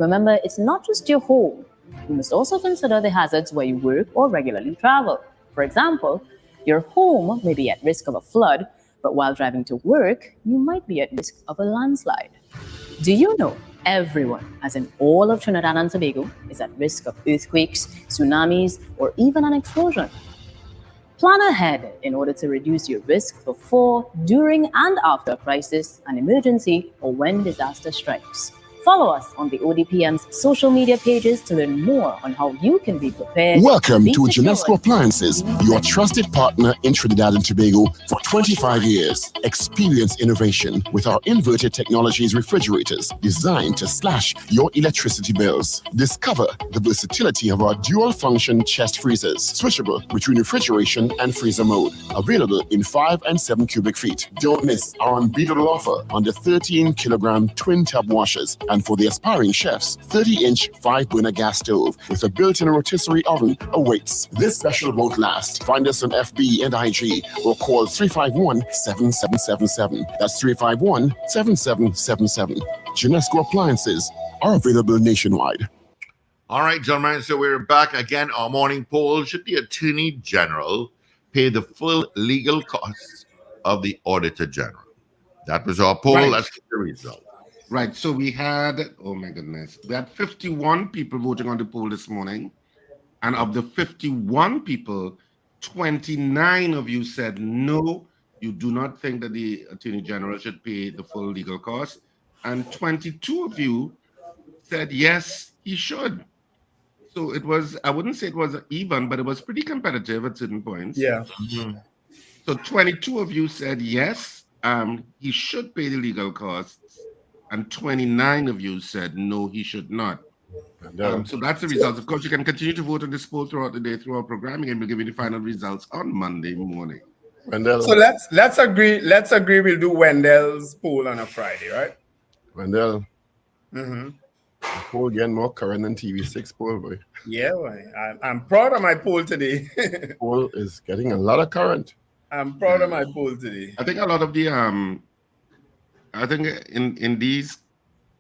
Remember, it's not just your home. You must also consider the hazards where you work or regularly travel. For example, your home may be at risk of a flood, but while driving to work, you might be at risk of a landslide. Do you know everyone, as in all of Trinidad and Tobago, is at risk of earthquakes, tsunamis, or even an explosion? Plan ahead in order to reduce your risk before, during, and after a crisis, an emergency, or when disaster strikes. Follow us on the ODPM's social media pages to learn more on how you can be prepared. Welcome be to secured, Genesco Appliances, your trusted partner in Trinidad and Tobago for 25 years. Experience innovation with our inverted technologies refrigerators designed to slash your electricity bills. Discover the versatility of our dual-function chest freezers, switchable between refrigeration and freezer mode. Available in 5 and 7 cubic feet. Don't miss our unbeatable offer on the 13-kilogram twin-tub washers. And for the aspiring chefs, 30-inch 5-burner gas stove with a built-in rotisserie oven awaits. This special won't last. Find us on FB and IG or call 351-7777. That's 351-7777. Genesco Appliances are available nationwide. All right, gentlemen, so we're back again. Our morning poll: should the Attorney General pay the full legal costs of the Auditor General? That was our poll. Right. Let's get the result. Right, so we had, oh my goodness, we had 51 people voting on the poll this morning. And of the 51 people, 29 of you said no, you do not think that the Attorney General should pay the full legal cost. And 22 of you said yes, he should. So it was, I wouldn't say it was even, but it was pretty competitive at certain points. Yeah. Mm-hmm. So 22 of you said yes, he should pay the legal costs. And 29 of you said no, he should not. So that's the results. Of course, you can continue to vote on this poll throughout the day through our programming, and we'll give you the final results on Monday morning. Wendell. So let's agree. Let's agree. We'll do Wendell's poll on a Friday, right? Wendell. Mm-hmm. Poll getting more current than TV6 poll, boy. Yeah, boy. I'm proud of my poll today. Poll is getting a lot of current. I'm proud of my poll today. I think a lot of the I think in these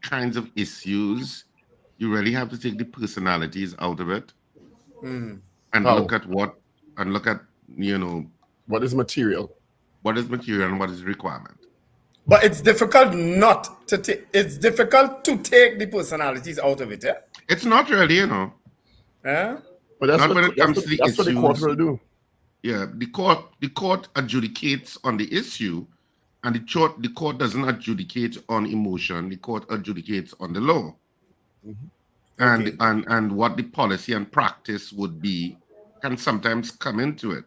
kinds of issues, you really have to take the personalities out of it and look at what is material, what is material, and what is requirement. But it's difficult not to take. It's difficult to take the personalities out of it. Yeah? It's not really, Yeah. But that's not what, when it comes to the that's what the court will do. Yeah, the court adjudicates on the issue. And the court doesn't adjudicate on emotion. The court adjudicates on the law, and what the policy and practice would be can sometimes come into it.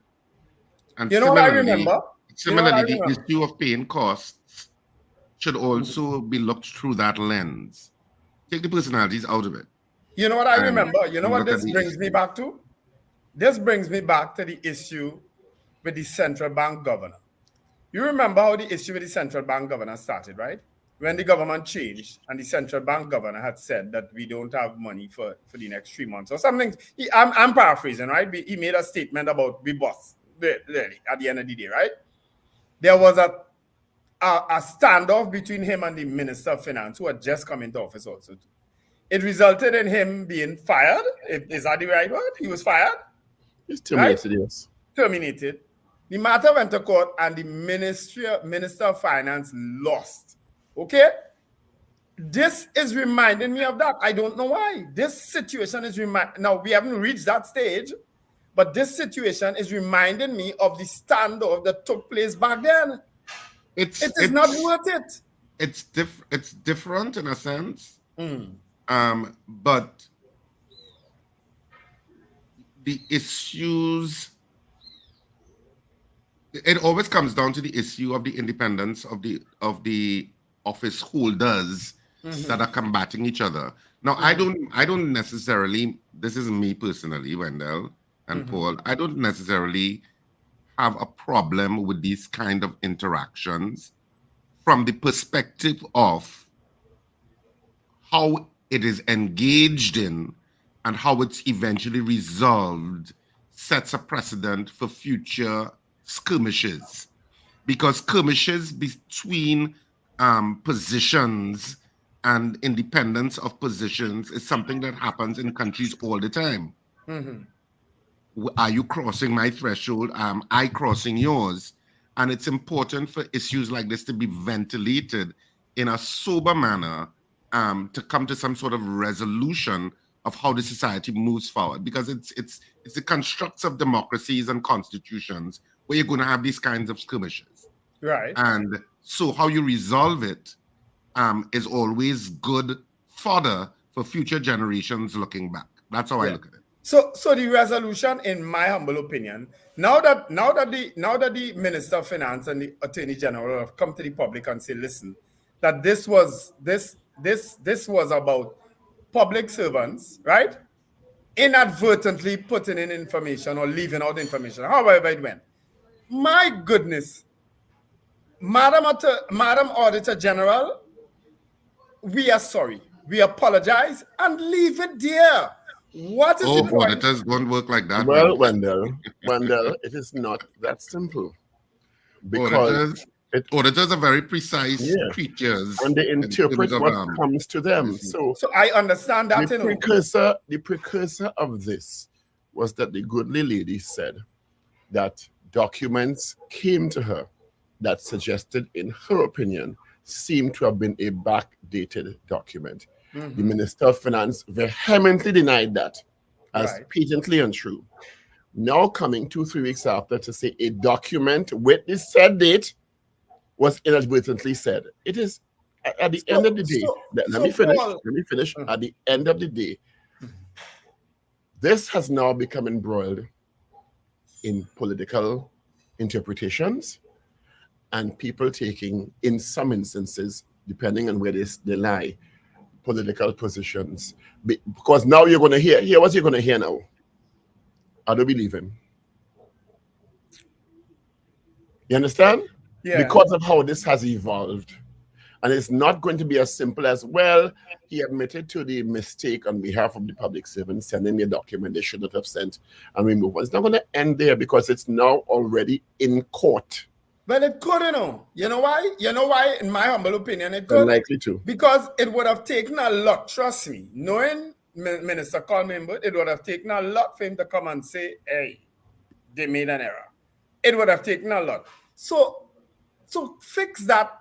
And you know what I remember? Similarly, the issue of paying costs should also be looked through that lens. Take the personalities out of it. You know what I remember? You know what this brings me back to? This brings me back to the issue with the central bank governor. You remember how the issue with the central bank governor started, right? When the government changed and the central bank governor had said that we don't have money for the next 3 months or something. I'm paraphrasing, right? He made a statement about we boss, really, at the end of the day, right? There was a standoff between him and the Minister of Finance, who had just come into office also. It resulted in him being fired. Is that the right word? He was fired? He's terminated, right? Yes. Terminated. The matter went to court and the Minister of Finance lost. Okay? This is reminding me of that. I don't know why. This situation is now we haven't reached that stage, but this situation is reminding me of the standoff that took place back then. It is not worth it. It's different in a sense. But the issues, it always comes down to the issue of the independence of the office holders that are combating each other. Now, I don't necessarily, this is me personally, Wendell and Paul, I don't necessarily have a problem with these kind of interactions from the perspective of how it is engaged in and how it's eventually resolved sets a precedent for future skirmishes, because skirmishes between positions and independence of positions is something that happens in countries all the time. Are you crossing my threshold? Am I crossing yours? And it's important for issues like this to be ventilated in a sober manner, to come to some sort of resolution of how the society moves forward. Because it's the constructs of democracies and constitutions where you're going to have these kinds of skirmishes. Right. And so how you resolve it is always good fodder for future generations looking back. That's how I look at it. So the resolution, in my humble opinion, now that the Minister of Finance and the Attorney General have come to the public and say, listen, that this was about public servants, right? Inadvertently putting in information or leaving out information, however it went. My goodness, Madam Auditor General, we are sorry. We apologize and leave it there. What is the point? Auditors don't work like that. Well, Wendell, it is not that simple. Because auditors are very precise creatures. And they interpret what comes to them. So I understand that. The precursor of this was that the goodly lady said that documents came to her that suggested, in her opinion, seemed to have been a backdated document. The Minister of Finance vehemently denied that as patently untrue. Now coming 2-3 weeks after to say a document with the said date was inadvertently said. It is at the end of the day. Let me finish. At the end of the day, this has now become embroiled in political interpretations and people taking, in some instances, depending on where they lie, political positions. Because now you're going to hear what you're going to hear now. I don't believe him. You understand? Yeah. Because of how this has evolved. And it's not going to be as simple as, well, he admitted to the mistake on behalf of the public servant, sending me a document they should not have sent, and we move on. It's not going to end there because it's now already in court. But it could, You know why? You know why, in my humble opinion, it could? Unlikely to. Because it would have taken a lot, trust me, knowing Minister Coleman, but it would have taken a lot for him to come and say, hey, they made an error. It would have taken a lot. So fix that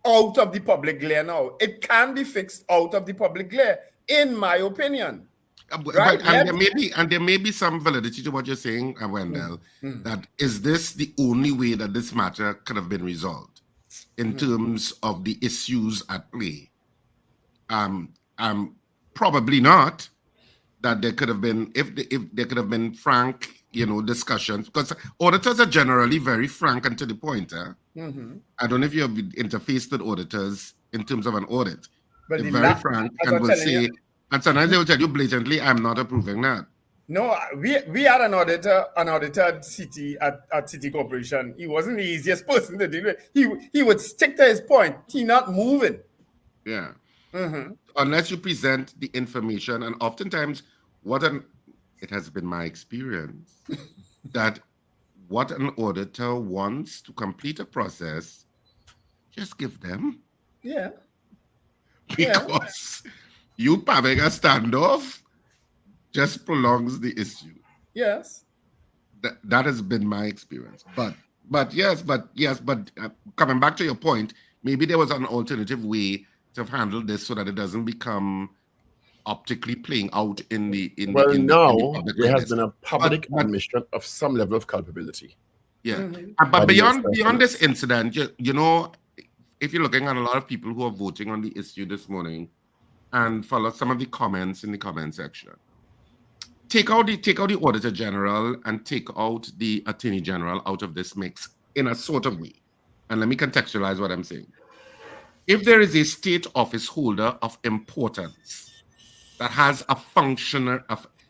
out of the public glare now. It can be fixed out of the public glare, in my opinion. Right? And there may be some validity to what you're saying, Wendell, that is this the only way that this matter could have been resolved in terms of the issues at play? Probably not. That there could have been, if there could have been frank, discussions, because auditors are generally very frank and to the point. I don't know if you have interfaced with auditors in terms of an audit. But they're very frank and will say, and sometimes they will tell you blatantly, I'm not approving that. No, we had an auditor at City Corporation. He wasn't the easiest person to deal with. He would stick to his point. He not moving. Yeah. Unless you present the information, and oftentimes it has been my experience that what an auditor wants to complete a process, just give them. Yeah. Because you having a standoff just prolongs the issue. Yes. That has been my experience. But coming back to your point, maybe there was an alternative way to handle this so that it doesn't become optically playing out in the public. There has been a public admission of some level of culpability. Yeah. But beyond this incident, if you're looking at a lot of people who are voting on the issue this morning and follow some of the comments in the comment section, take out the Auditor General and take out the Attorney General out of this mix in a sort of way. And let me contextualize what I'm saying. If there is a state office holder of importance that has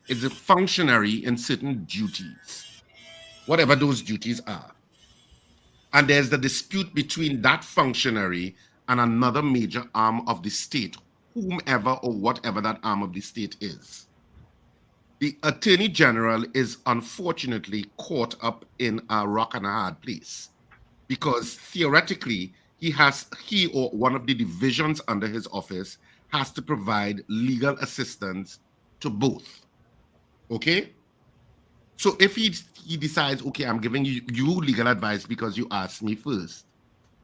is a functionary in certain duties, whatever those duties are, and there's the dispute between that functionary and another major arm of the state, whomever or whatever that arm of the state is, the Attorney General is unfortunately caught up in a rock and a hard place, because theoretically he or one of the divisions under his office has to provide legal assistance to both. Okay? So if he decides, okay, I'm giving you legal advice because you asked me first,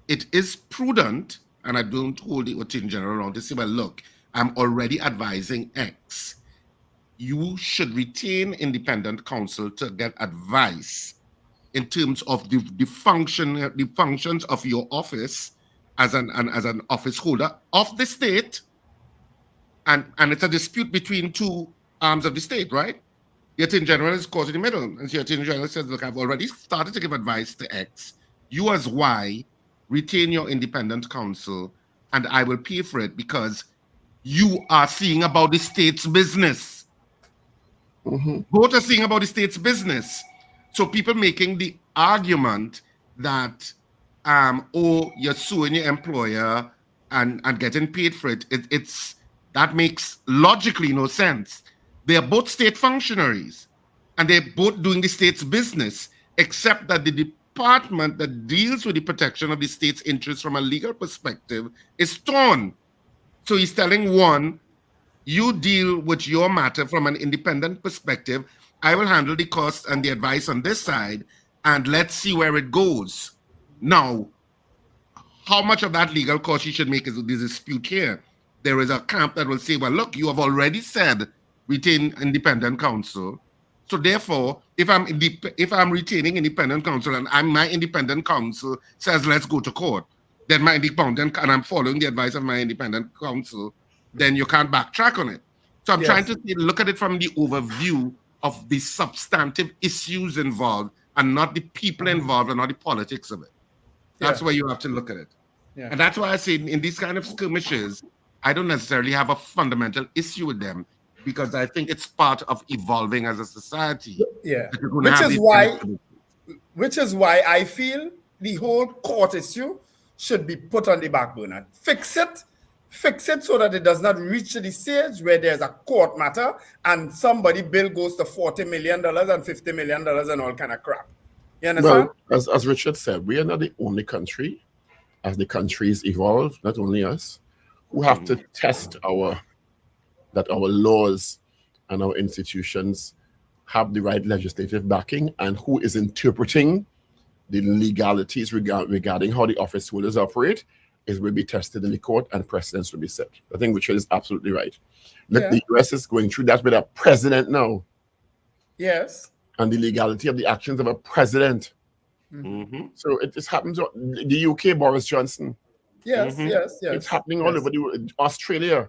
it is prudent, and I don't hold the Attorney General on to say, well, look, I'm already advising X. You should retain independent counsel to get advice in terms of the functions of your office as an office holder of the state, and it's a dispute between two arms of the state, right? The Attorney General is caught in the middle, and the Attorney General says, look, I've already started to give advice to X. You as Y retain your independent counsel, and I will pay for it because you are seeing about the state's business. Both are seeing about the state's business. So people making the argument that, you're suing your employer and getting paid for it, that makes logically no sense. They are both state functionaries, and they're both doing the state's business, except that the department that deals with the protection of the state's interests from a legal perspective is torn. So he's telling one, you deal with your matter from an independent perspective. I will handle the cost and the advice on this side, and let's see where it goes. Now, how much of that legal cost you should make is a dispute here. There is a camp that will say, well, look, you have already said retain independent counsel. So therefore, if I'm retaining independent counsel and my independent counsel says, let's go to court, then my independent, and I'm following the advice of my independent counsel, then you can't backtrack on it. So I'm trying to look at it from the overview of the substantive issues involved and not the people involved and not the politics of it. That's where you have to look at it. And that's why I say in these kind of skirmishes, I don't necessarily have a fundamental issue with them, because I think it's part of evolving as a society. Which is why I feel the whole court issue should be put on the back burner. Fix it so that it does not reach the stage where there's a court matter and somebody bill goes to $40 million and $50 million and all kind of crap. You understand? Well, as Richard said, we are not the only country, as the countries evolve, not only us, who have to test that our laws and our institutions have the right legislative backing, and who is interpreting the legalities regarding how the office holders operate will be tested in the court, and precedents will be set. I think Richard is absolutely right. Look, the US is going through that with a president now. Yes. And the legality of the actions of a president. So it just happens. The UK, Boris Johnson. Yes. It's happening all over Australia.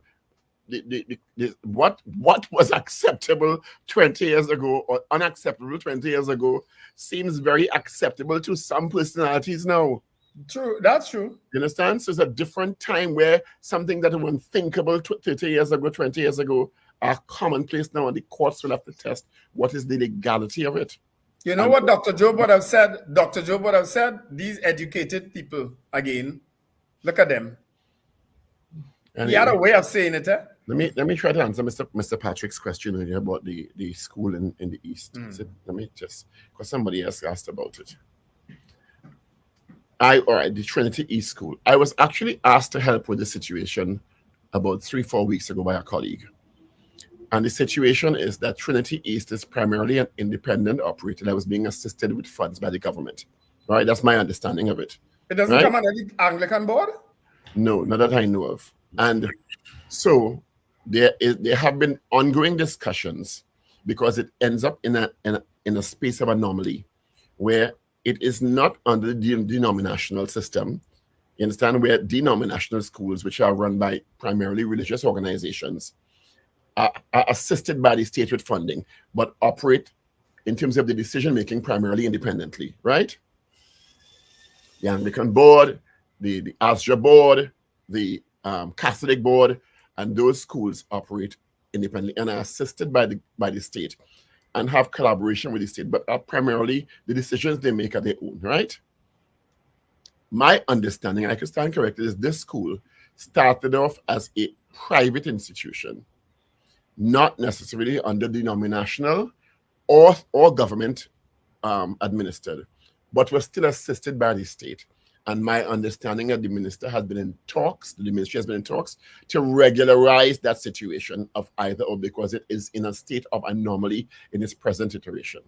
What was acceptable 20 years ago or unacceptable 20 years ago seems very acceptable to some personalities now. True, that's true. You understand? So it's a different time where something that was unthinkable 30 years ago, 20 years ago, are commonplace now, and the courts will have to test what is the legality of it. You know what Dr. Job would have said? Dr. Job would have said, these educated people, again, look at them. Anyway, he had a way of saying it, eh? Let me try to answer Mr. Patrick's question earlier about the school in the East. Let me just, because somebody else asked about it. The Trinity East School. I was actually asked to help with the situation about 3-4 weeks ago by a colleague. And the situation is that Trinity East is primarily an independent operator that was being assisted with funds by the government. All right, that's my understanding of it. It doesn't come under the Anglican board? No, not that I know of. And so there have been ongoing discussions, because it ends up in a space of anomaly where it is not under the denominational system. You understand? Where denominational schools, which are run by primarily religious organizations, are assisted by the state with funding, but operate in terms of the decision-making primarily independently, right? The Anglican board, the ASJA board, the Catholic board, and those schools operate independently and are assisted by the state and have collaboration with the state, but are primarily the decisions they make are their own, right? My understanding, I could stand corrected, is this school started off as a private institution, not necessarily under denominational or government administered, but was still assisted by the state. And my understanding that the ministry has been in talks to regularize that situation of either or, because it is in a state of anomaly in its present iteration.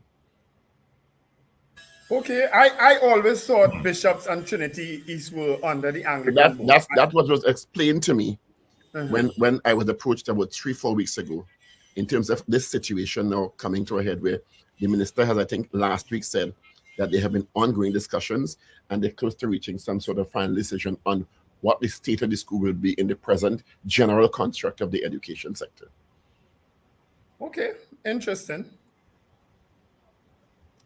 Okay, I always thought Bishops and Trinity East were under the Anglican board. That's what was explained to me when I was approached about 3-4 weeks ago, in terms of this situation now coming to a head, where the minister has, I think, last week said that there have been ongoing discussions and they're close to reaching some sort of final decision on what the state of the school will be in the present general construct of the education sector. Okay, interesting.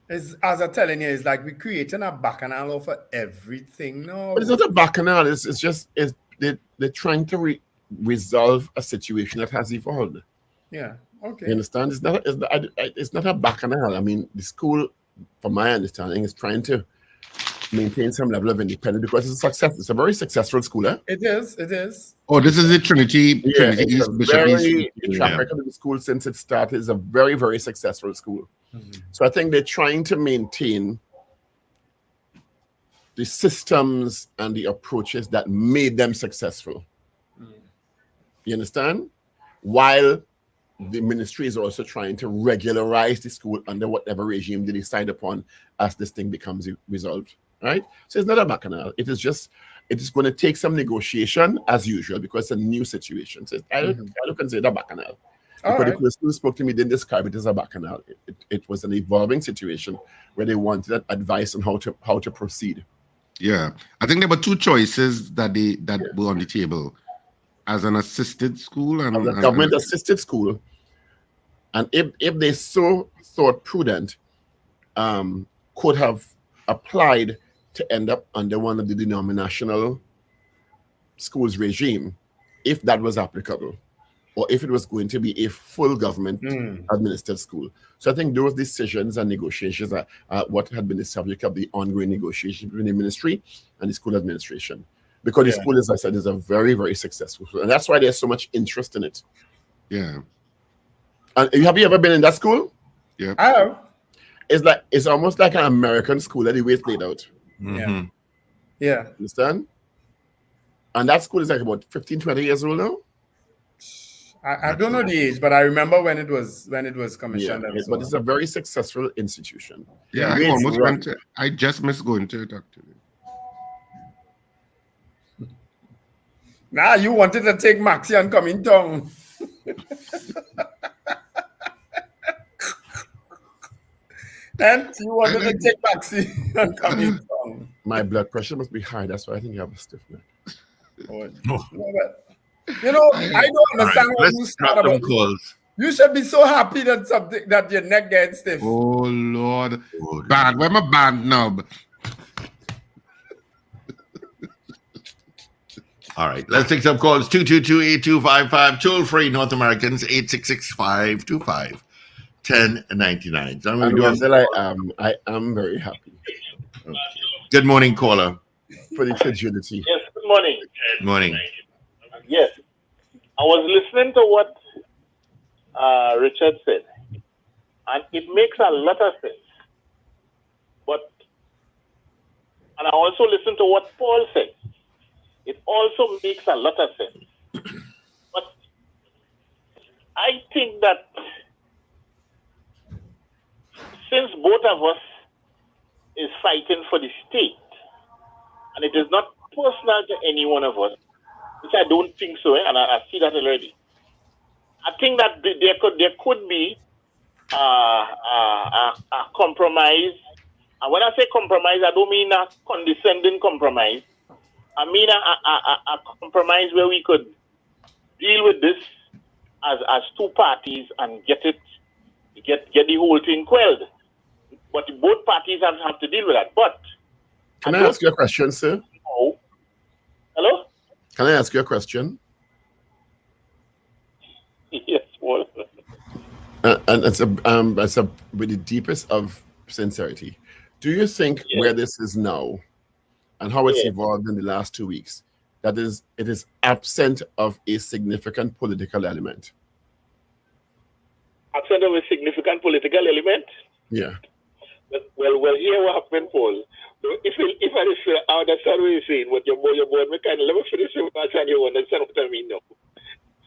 As I'm telling you, it's like we're creating a bacchanal for everything now. But it's not a bacchanal. It's just they're trying to resolve a situation that has evolved. Yeah. Okay. You understand? It's not a bacchanal. I mean, the school, from my understanding, is trying to maintain some level of independence because it's a success. It's a very successful school. Eh? It is. It is. Oh, this is the Trinity. Yeah, Trinity it's East, Bishop East. the track record of the school since it started is a very, very successful school. So I think they're trying to maintain the systems and the approaches that made them successful. You understand? While the ministry is also trying to regularize the school under whatever regime they decide upon as this thing becomes resolved, right? So it's not a bacchanal. It is going to take some negotiation as usual because it's a new situation. So I don't consider it a bacchanal. Because the person who spoke to me didn't describe it as a bacchanal. It was an evolving situation where they wanted advice on how to proceed. Yeah, I think there were two choices that were on the table, as an assisted school and a government assisted school. And if they so thought prudent, could have applied to end up under one of the denominational schools regime, if that was applicable, or if it was going to be a full government administered school. So I think those decisions and negotiations are what had been the subject of the ongoing negotiation between the ministry and the school administration. Because the school, as I said, is a very, very successful school. And that's why there's so much interest in it. Yeah. And have you ever been in that school? Yeah. I have. It's almost like an American school that the way it's laid out. Yeah. Yeah. Understand? And that school is like about 15, 20 years old now. I don't know the age, but I remember when it was commissioned. Yeah, but it's a very successful institution. Yeah, I almost went to, I just missed going to it actually. Nah, you wanted to take Maxi and come in town. And you wanted to take Maxi and come in town. My blood pressure must be high. That's why I think you have a stiff neck. You know, I don't understand what you start about. You should be so happy that your neck gets stiff. Oh Lord, band. Where my band knob? All right, let's take some calls. 222-8255, toll free. North Americans 866-525-1099. I am very happy. Okay. Good morning, caller. For the fragility. Yes. Good morning. Good morning. Yes, I was listening to what Richard said, and it makes a lot of sense. And I also listened to what Paul said. It also makes a lot of sense. But I think that since both of us is fighting for the state, and it is not personal to any one of us, which I don't think so, and I see that already. I think that there could be a compromise. And when I say compromise, I don't mean a condescending compromise. I mean a compromise where we could deal with this as two parties and get the whole thing quelled. But both parties have to deal with that. But can I ask you a question, sir? No. Hello? Can I ask you a question? Yes, well. And it's with the deepest of sincerity. Do you think where this is now and how it's evolved in the last 2 weeks, it is absent of a significant political element? Absent of a significant political element? Yeah. Well, here what happened, Paul. If I refer out understand what you're saying, but your board me kind of let me finish it and you understand what I mean now.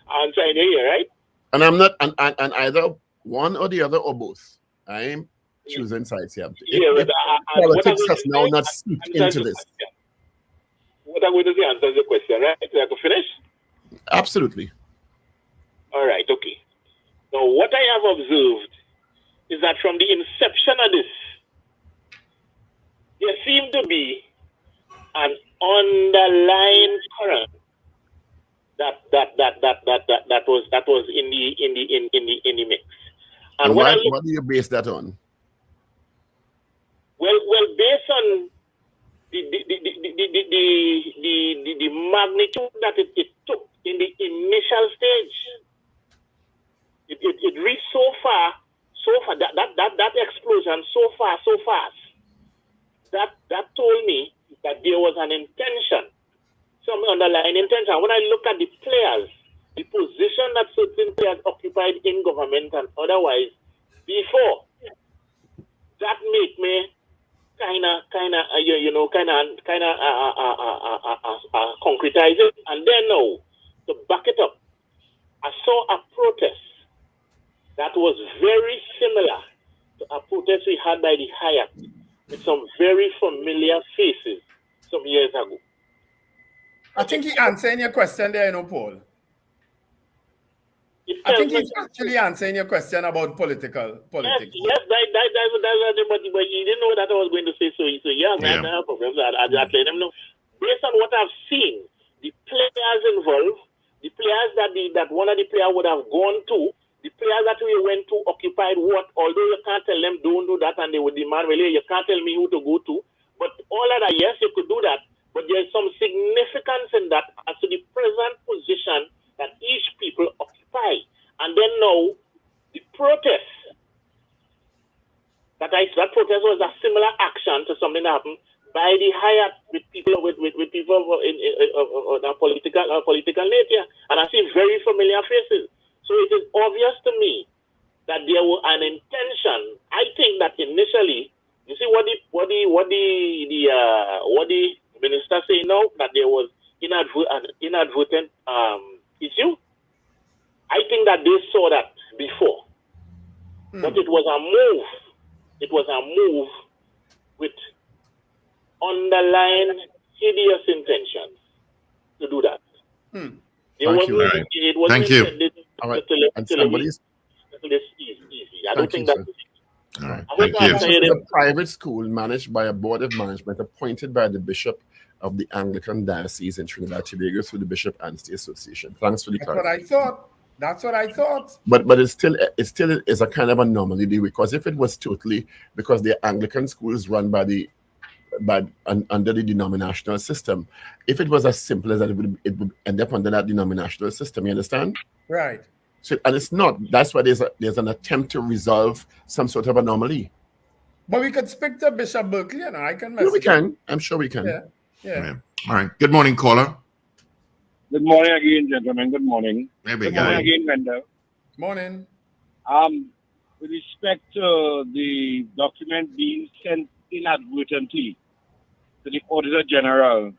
I'm trying to hear, right? And I'm not and either one or the other or both. I'm choosing sides here. If politics has now not seeped into this. What I'm going to say answers the question, right? So I can finish? Absolutely. All right, okay. Now, what I have observed is that from the inception of this, there seemed to be an underlying current that was in the mix. And what do you base that on? Well, based on the magnitude that it took in the initial stage, it reached so far that explosion so fast that told me that there was an intention, some underlying intention. When I look at the players, the position that certain players occupied in government and otherwise before, that make me concretize it. And then now, to back it up, I saw a protest that was very similar to a protest we had by the Hyatt with some very familiar faces some years ago. I think he answered your question there, Paul. I think he's actually answering your question about politics. Yes, that's but he didn't know that I was going to say so. He said, I have problems. I let him know. Based on what I've seen, the players involved, the players that one of the players would have gone to, the players that we went to occupied what, although you can't tell them don't do that and they would demand, well, you can't tell me who to go to. But all of that, yes, you could do that. But there's some significance in that as to the present position that each people occupy. And then now, the protest, that protest was a similar action to something that happened by the Hyatt with people with people in a political nature. And I see very familiar faces. So it is obvious to me that there was an intention. I think that initially, you see what the minister say now, that there was an inadvertent issue. I think that they saw that before, but it was a move. It was a move with underlying hideous intentions to do that. Thank you. All right. And somebody's easy. I don't think that's all right. Thank you. This is a private school managed by a board of management appointed by the Bishop of the Anglican Diocese in Trinidad and Tobago through the Bishop and State Association. Thanks for the clarification. That's what I thought. But it still is a kind of anomaly, because if it was totally because the Anglican schools run under the denominational system, if it was as simple as that, it would end up under that denominational system. You understand? Right. So, and it's not. That's why there's an attempt to resolve some sort of anomaly. But we could speak to Bishop Berkeley, and I can message. We can. I'm sure we can. Yeah. All right. Good morning, caller. Good morning again, gentlemen. Good morning. Good morning again, Wendell. Morning. With respect to the document being sent inadvertently to the Auditor General,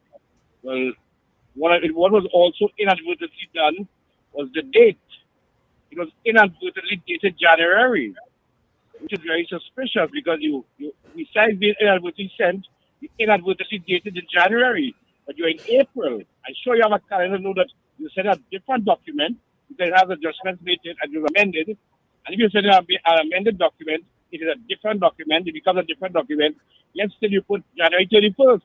well, what was also inadvertently done was the date. It was inadvertently dated January, which is very suspicious because besides being inadvertently sent, you inadvertently dated in January, but you're in April. I'm sure you have a calendar note that you sent a different document because it has adjustments made to it and you've amended it. And if you send an amended document, it is a different document. It becomes a different document. Yet still you put January 31st.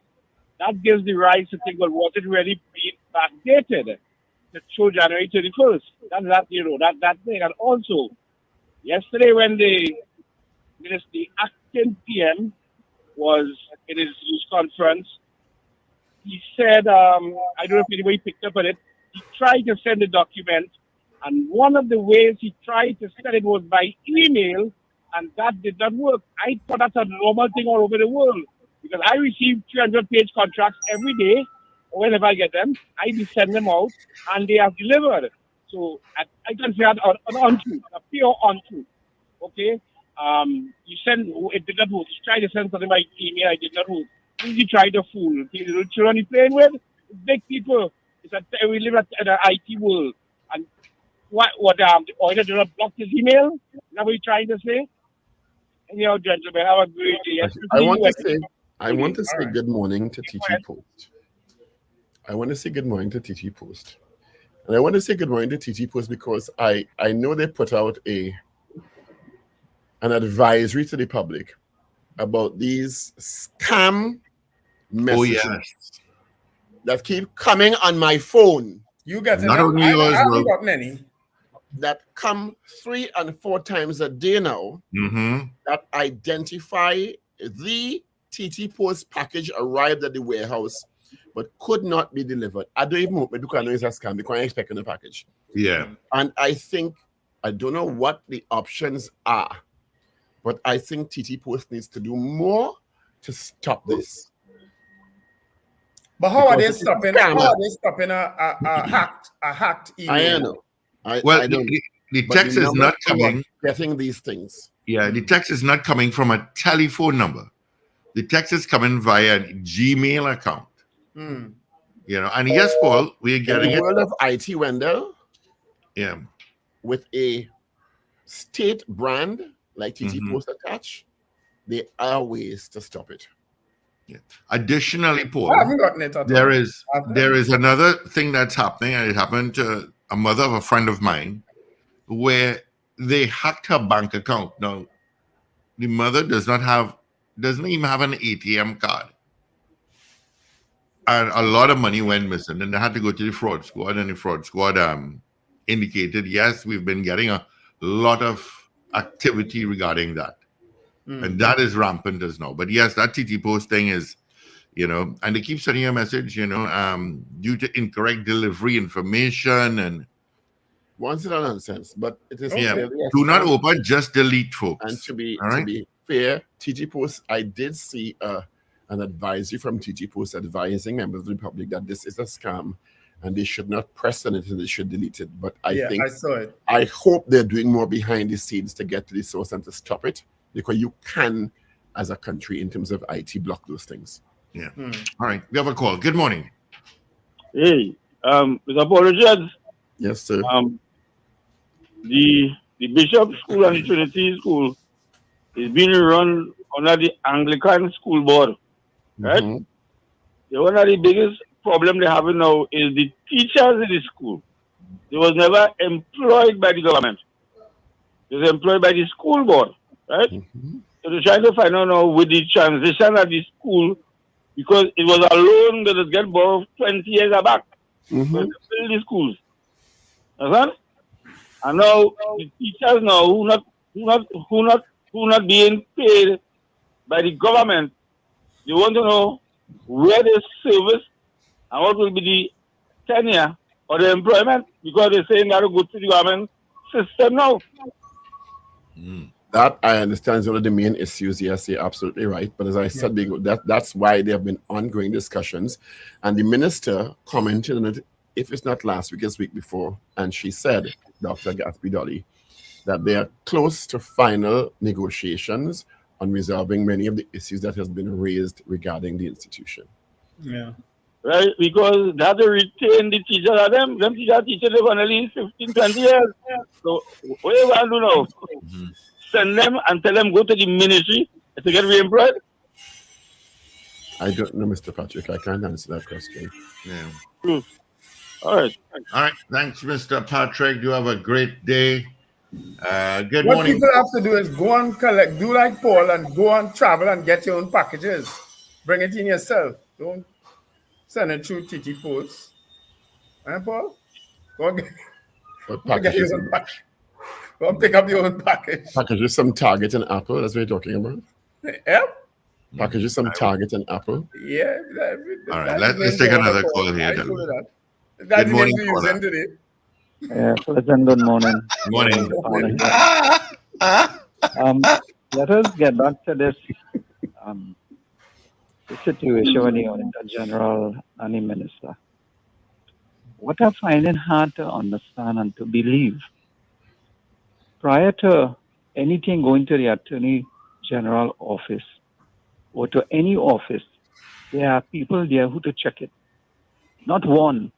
That gives the rise to think, well, was it really being backdated to show January 31st? That thing. And also, yesterday when the acting PM was in his news conference, he said, I don't know if anybody picked up on it, he tried to send a document, and one of the ways he tried to send it was by email, and that did not work. I thought that's a normal thing all over the world, because I receive 300-page contracts every day, or whenever I get them, I send them out, and they have delivered. So I consider that an untruth, a pure untruth. Okay? It did not work. He tried to send something by email, I did not work. Who's he trying to fool? The little children he playing with? Big people. We live in an IT world. And the Auditor General blocked his email? Is that what you're trying to say? Anyhow, gentlemen, have a great day. I want to say good morning to TT Post. I want to say good morning to TT Post. And I want to say good morning to TT Post because I know they put out an advisory to the public about these scam messages that keep coming on my phone. You get not only yours, I haven't gotten any. That come 3 and 4 times a day now that identify the TT Post package arrived at the warehouse but could not be delivered. I don't even open it because I know it's a scam because I'm expecting the package. Yeah. And I don't know what the options are, but I think TT Post needs to do more to stop this. But how are they stopping? How are they stopping a hacked email? I know. I don't. The text is not coming. Getting these things. Yeah, the text is not coming from a telephone number. The text is coming via a Gmail account. Mm. You know, and yes, Paul, we are getting in the world of IT, Wendell. Yeah. With a state brand like TT Post attached, there are ways to stop it. Yeah. Additionally, Paul, I haven't gotten it at there is another thing that's happening, and it happened to a mother of a friend of mine, where they hacked her bank account. Now, the mother doesn't even have an ATM card, and a lot of money went missing. And they had to go to the fraud squad, and the fraud squad indicated, yes, we've been getting a lot of activity regarding that. And that is rampant as now. But yes, that TT Post thing is, you know, and they keep sending a message, you know, due to incorrect delivery information and once in a nonsense. But it is do not open, just delete, folks. And to be fair, TT Post, I did see an advisory from TT Post advising members of the public that this is a scam and they should not press on it and they should delete it. But I saw it. I hope they're doing more behind the scenes to get to the source and to stop it. Because you can, as a country, in terms of IT, block those things. Yeah. All right. We have a call. Good morning. Hey, with apologies. Yes, sir. The Bishop School and the Trinity School is being run under the Anglican School Board, right? One of the biggest problem they have now is the teachers in the school. They was never employed by the government. They was employed by the school board. Right? So they're trying to find out now with the transition at the school, because it was a loan that was get borrowed 20 years back when they built the schools. Understand? And now the teachers now who not being paid by the government, they want to know where they service and what will be the tenure or the employment, because they're saying that to go to the government system now. That I understand is one of the main issues. Yes, you're absolutely right. But as I said, that's why there have been ongoing discussions. And the minister commented on it, if it's not last week, it's week before. And she said, Dr. Gatsby Dolly, that they are close to final negotiations on resolving many of the issues that has been raised regarding the institution. Yeah. Right, because they have to retain the teachers of them. Them teachers live on at least 15, 20 years. So what do you want to do now? Send them and tell them go to the ministry to get reemployed? I don't know, Mr. Patrick. I can't answer that question. Yeah. All right. All right. Thanks, Mr. Patrick. You have a great day. Good morning. What people have to do is go and collect, do like Paul, and go and travel and get your own packages. Bring it in yourself. Don't send it through TT Post. Right, Paul? Go and get your own package. Go and pick up your own package. Packages some Target and Apple. That's what you're talking about. Yeah. Packages some Target and Apple. Yeah. All right. Let's take another call here. Good morning, Yeah, pleasant good morning. Morning. Let us get back to this the situation with the Auditor General and the Minister. What I find it hard to understand and to believe, prior to anything going to the Attorney General office or to any office, there are people there who to check it. Not one.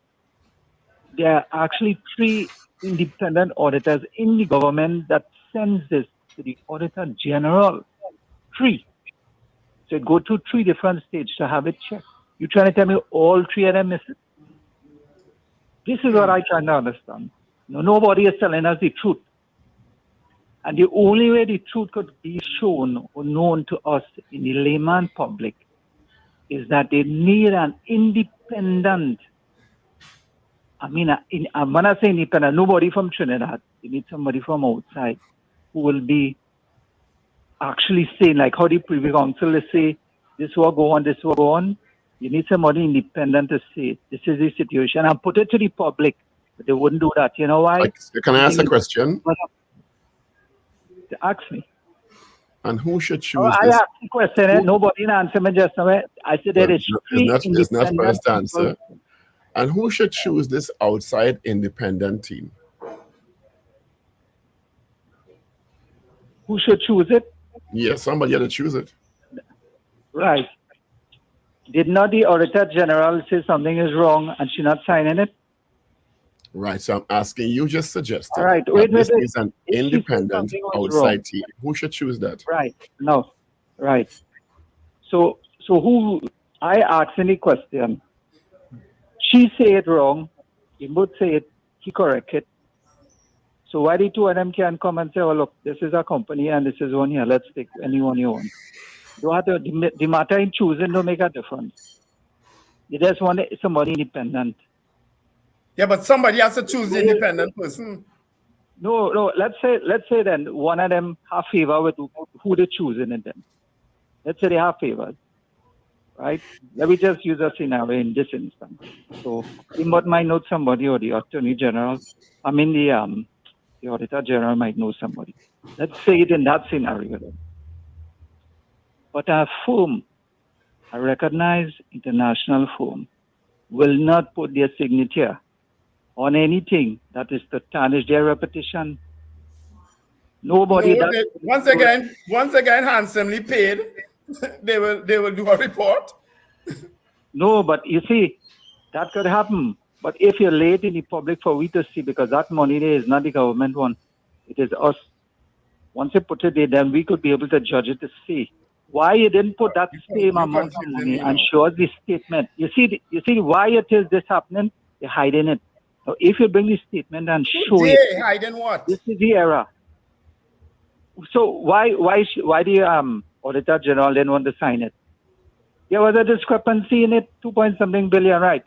There are actually 3 independent auditors in the government that sends this to the Auditor General. 3. So it go to 3 different stages to have it checked. You trying to tell me all 3 of them miss it? This is what I try to understand. Nobody is telling us the truth. And the only way the truth could be shown or known to us in the layman public is that they need an independent, when I say independent, nobody from Trinidad. They need somebody from outside who will be actually saying, like how the Privy Council is say, this will go on, this will go on. You need somebody independent to say, this is the situation, and put it to the public. But they wouldn't do that. You know why? Can I ask a question? Ask me. And who should choose I this? asked the question. Nobody answered me just now. I said there is 3 It's not independent first answer. people. And who should choose this outside independent team? Who should choose it? Yeah, somebody had to choose it. Right. Did not the Auditor General say something is wrong and she not signing it? Right. So I'm asking you just suggested. All right. This Wait. is an If she said independent something was outside wrong. team. Who should choose that? Right. No. Right. So who I asked any question. She say it wrong. He would say it. He correct it. So why the 2 of them can come and say, "Oh look, this is a company and this is one here. Let's take anyone you want." You have to, the matter in choosing don't make a difference. You just want somebody independent. Yeah, but somebody has to choose the independent person. No. Let's say then one of them have favor with who they choosing it then. Let's say they have favors, right? Let me just use a scenario in this instance. So he might know somebody, or the Attorney General. The Auditor General might know somebody. Let's say it in that scenario then. But a firm, a recognized international firm, will not put their signature on anything that is to tarnish their reputation. Nobody. No, once again, handsomely paid, they will do a report. No, but you see, that could happen. But if you're late in the public for we to see, because that money there is not the government one, it is us. Once you put it there, then we could be able to judge it to see why you didn't put that same amount of money and show us the statement. You see why it is this happening? They're hiding it. So if you bring the statement and show it, hiding what? this is the error. So why the Auditor General didn't want to sign it? There was a discrepancy in it, 2-point-something billion, right?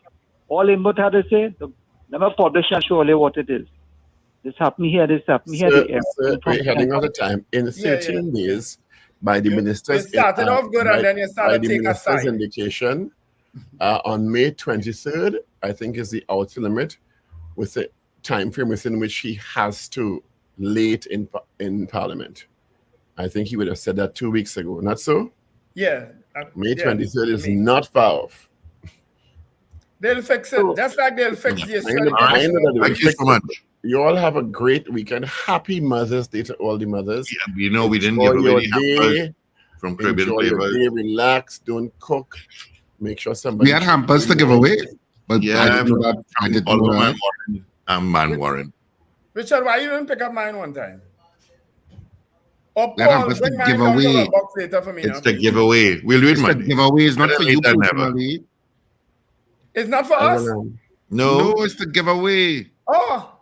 All input had to say, never publish and show only what it is. This happened here, this happened here. We're heading out of time. In 13 days, by the minister's You started off good and then you started to take a side. indication, on May 23rd, I think is the outer limit, with the time frame within which he has to late in Parliament. I think he would have said that 2 weeks ago. Not so? Yeah. May 23rd is not far off. They'll fix it. Just like they'll fix this. Thank you so much. You all have a great weekend. Happy Mother's Day to all the mothers. Yeah, we didn't give away hampers from Caribbean Enjoy your Flavors. day, relax, don't cook. Make sure somebody... We had hampers to give away. But Yeah, I didn't know that. I'm Man Warren. Richard, why you didn't pick up mine one time? Or That Paul, hampers bring to mine give down to away. the box later for me. It's now. the giveaway. We'll do it It's the Monday. giveaway is not for you Better late than never. personally. It's not for us? No. No, it's the giveaway. Oh,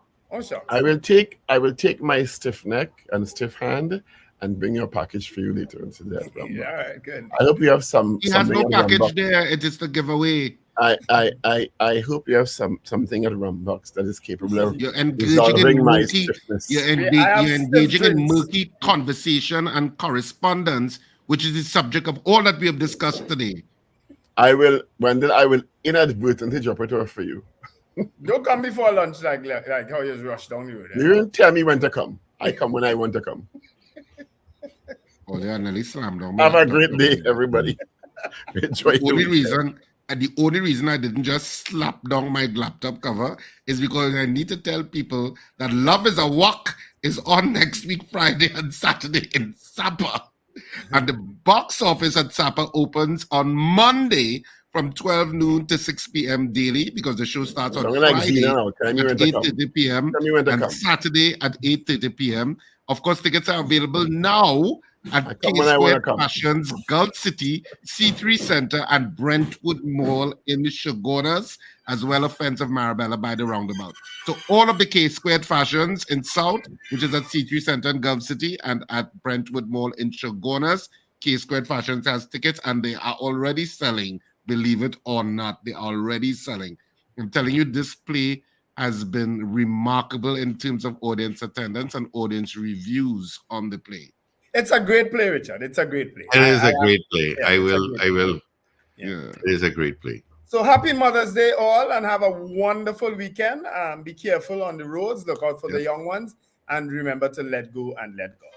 sure. I will take my stiff neck and stiff hand and bring your package for you later on today. Yeah, all right, good. I hope you have some. He has no something at package Rumbox. there. It is the giveaway. I hope you have something at Rumbox that is capable of You're engaging resolving in my murky, stiffness. you're engaging in murky conversation and correspondence, which is the subject of all that we have discussed today. Wendell, I will inadvertently drop it off for you. Don't come before lunch like how you rush down the road. You didn't tell me when to come. I come when I want to come. Oh, yeah, nearly slammed down. Have a great day, everybody. Enjoy The only reason I didn't just slap down my laptop cover is because I need to tell people that Love is a Walk is on next week, Friday and Saturday in Sapa. And the box office at Sapa opens on Monday from 12 noon to 6 p.m. daily, because the show starts on Friday at 8:30 p.m. and Saturday at 8:30 p.m. Of course, tickets are available now at K Square Fashions, Gulf City, C3 Center, and Brentwood Mall in Shogunas, as well as Fence of Marabella by the roundabout. So all of the K Squared Fashions in South, which is at C3 Center in Gulf City, and at Brentwood Mall in Shogunas, K Squared Fashions has tickets, and they are already selling. Believe it or not, they're already selling. I'm telling you, this play has been remarkable in terms of audience attendance and audience reviews on the play. It's a great play, Richard. It's a great play. It is a great play. I will. Yeah. It is a great play. So happy Mother's Day all, and have a wonderful weekend. Be careful on the roads. Look out for the young ones. And remember to let go and let God.